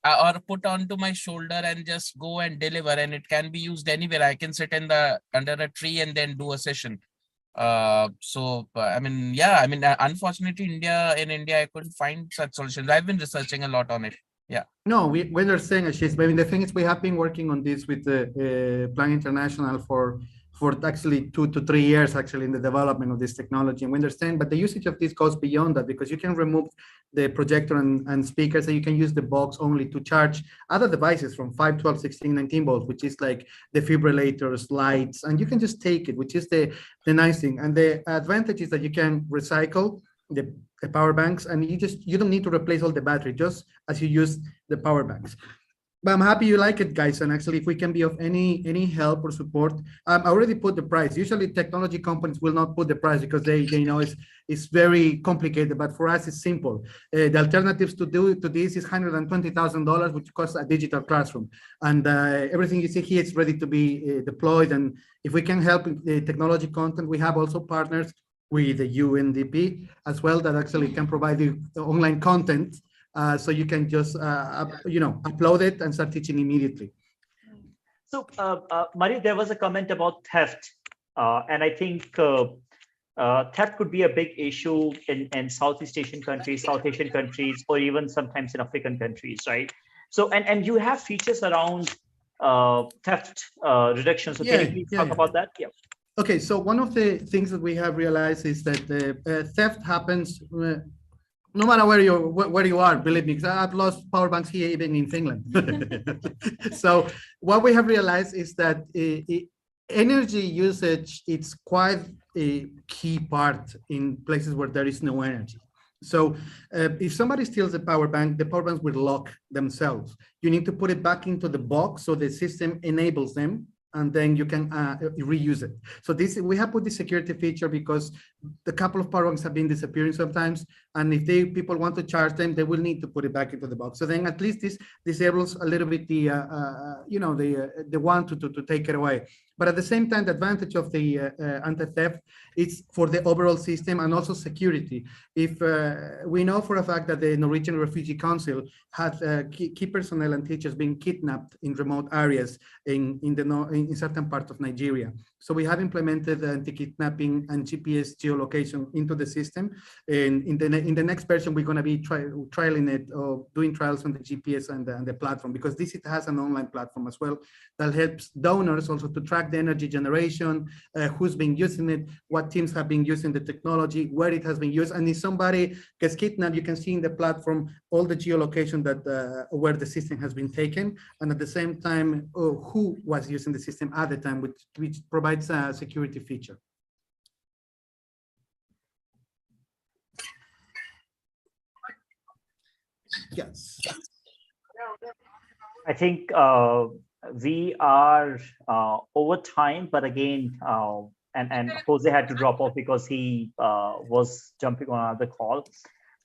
or put onto my shoulder and just go and deliver, and it can be used anywhere. I can sit in the under a tree and then do a session. I mean, yeah, I mean, unfortunately, in India, I couldn't find such solutions. I've been researching a lot on it. Yeah. No, we understand, Ashish. But I mean, the thing is, we have been working on this with Plan International for actually 2 to 3 years, actually, in the development of this technology. And we understand, but the usage of this goes beyond that, because you can remove the projector and speakers, and you can use the box only to charge other devices from 5, 12, 16, 19 volts, which is like defibrillators, lights, and you can just take it, which is the nice thing. And the advantage is that you can recycle the power banks, and you don't need to replace all the battery just as you use the power banks. But I'm happy you like it, guys. And actually, if we can be of any help or support, I already put the price. Usually technology companies will not put the price because they know it's very complicated, but for us it's simple. The alternatives to this is $120,000, which costs a digital classroom, and everything you see here is ready to be deployed. And if we can help the technology content, we have also partners with the UNDP as well that actually can provide the online content, so you can just upload it and start teaching immediately. So, Mari, there was a comment about theft, and I think theft could be a big issue in Southeast Asian countries, South Asian countries, or even sometimes in African countries, right? So, and you have features around theft reduction. So, can you please talk about that? Yeah. Okay, so one of the things that we have realized is that theft happens no matter where you are. Believe me, because I've lost power banks here, even in Finland. So what we have realized is that energy usage, it's quite a key part in places where there is no energy. So if somebody steals the power banks will lock themselves. You need to put it back into the box so the system enables them, and then you can reuse it. So we have put this security feature because the couple of power banks have been disappearing sometimes, and if people want to charge them, they will need to put it back into the box. So then at least this disables a little bit the want to take it away. But at the same time, the advantage of the anti-theft is for the overall system and also security. If we know for a fact that the Norwegian Refugee Council had key personnel and teachers being kidnapped in remote areas in certain parts of Nigeria. So we have implemented anti-kidnapping and GPS geolocation into the system. And in the next version, we're going to be trialing it, or doing trials on the GPS and the platform, because it has an online platform as well that helps donors also to track the energy generation, who's been using it, what teams have been using the technology, where it has been used. And if somebody gets kidnapped, you can see in the platform all the geolocation that where the system has been taken, and at the same time, who was using the system at the time, which provides a security feature. Yes. I think we are over time, but again, and Jose had to drop off because he was jumping on another call.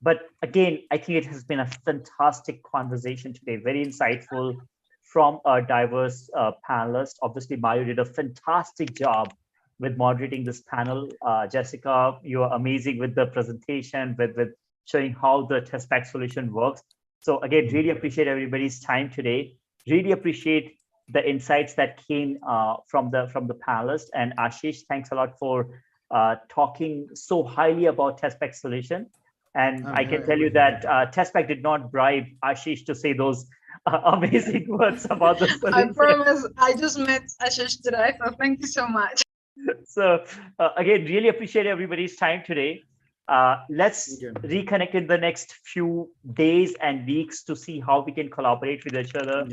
But again, I think it has been a fantastic conversation today, very insightful from a diverse panelist. Obviously, Mario did a fantastic job with moderating this panel. Jessica, you are amazing with the presentation, with showing how the Tespack solution works. So again, really appreciate everybody's time today. Really appreciate the insights that came from the panelists. And Ashish, thanks a lot for talking so highly about Tespack solution. And I can tell you that Tespack did not bribe Ashish to say those amazing words about the solution. I promise. I just met Ashish today, so thank you so much. So again, really appreciate everybody's time today. Let's reconnect in the next few days and weeks to see how we can collaborate with each other,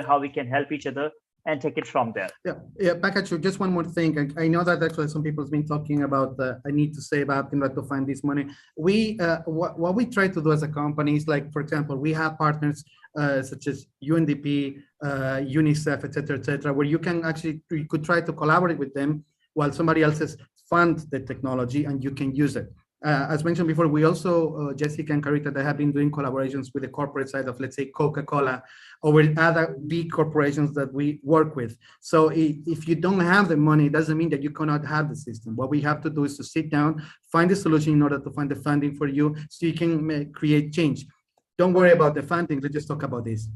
how we can help each other, and take it from there. Yeah, Pankaj, just one more thing. I know that actually some people have been talking about I need to save up in order to find this money. We what we try to do as a company is, like, for example, we have partners such as UNDP, UNICEF, et cetera, where you could try to collaborate with them while somebody else's fund the technology and you can use it. As mentioned before, we also, Jessica and Carita, they have been doing collaborations with the corporate side of, let's say, Coca-Cola, or with other big corporations that we work with. So if you don't have the money, it doesn't mean that you cannot have the system. What we have to do is to sit down, find the solution in order to find the funding for you so you can create change. Don't worry about the funding, let's just talk about this.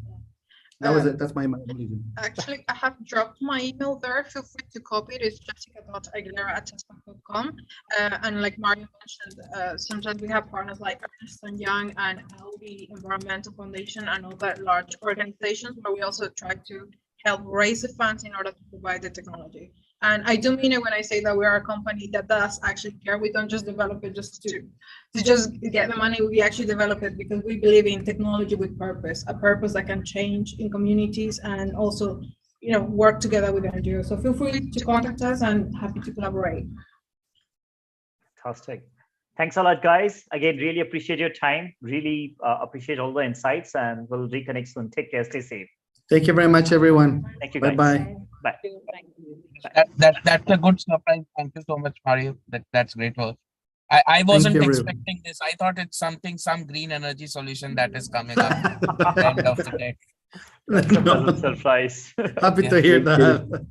That was it. That's my conclusion. Actually, I have dropped my email there. Feel free to copy it. It's jessica.aguilera@tespack.com. And like Mario mentioned, sometimes we have partners like Ernst & Young and LB Environmental Foundation and other large organizations where we also try to help raise the funds in order to provide the technology. And I do mean it when I say that we are a company that does actually care. We don't just develop it just to just get the money. We actually develop it because we believe in technology with purpose, a purpose that can change in communities and also, you know, work together with NGOs. So feel free to contact us and happy to collaborate. Fantastic. Thanks a lot, guys. Again, really appreciate your time. Really appreciate all the insights, and we'll reconnect soon. Take care. Stay safe. Thank you very much, everyone. Thank you, guys. Bye-bye. Bye. That's a good surprise. Thank you so much, Mario. That's great work. I wasn't expecting this. I thought it's some green energy solution that is coming up at the end of the day. That's a pleasant surprise. Happy to hear that. Bye-bye.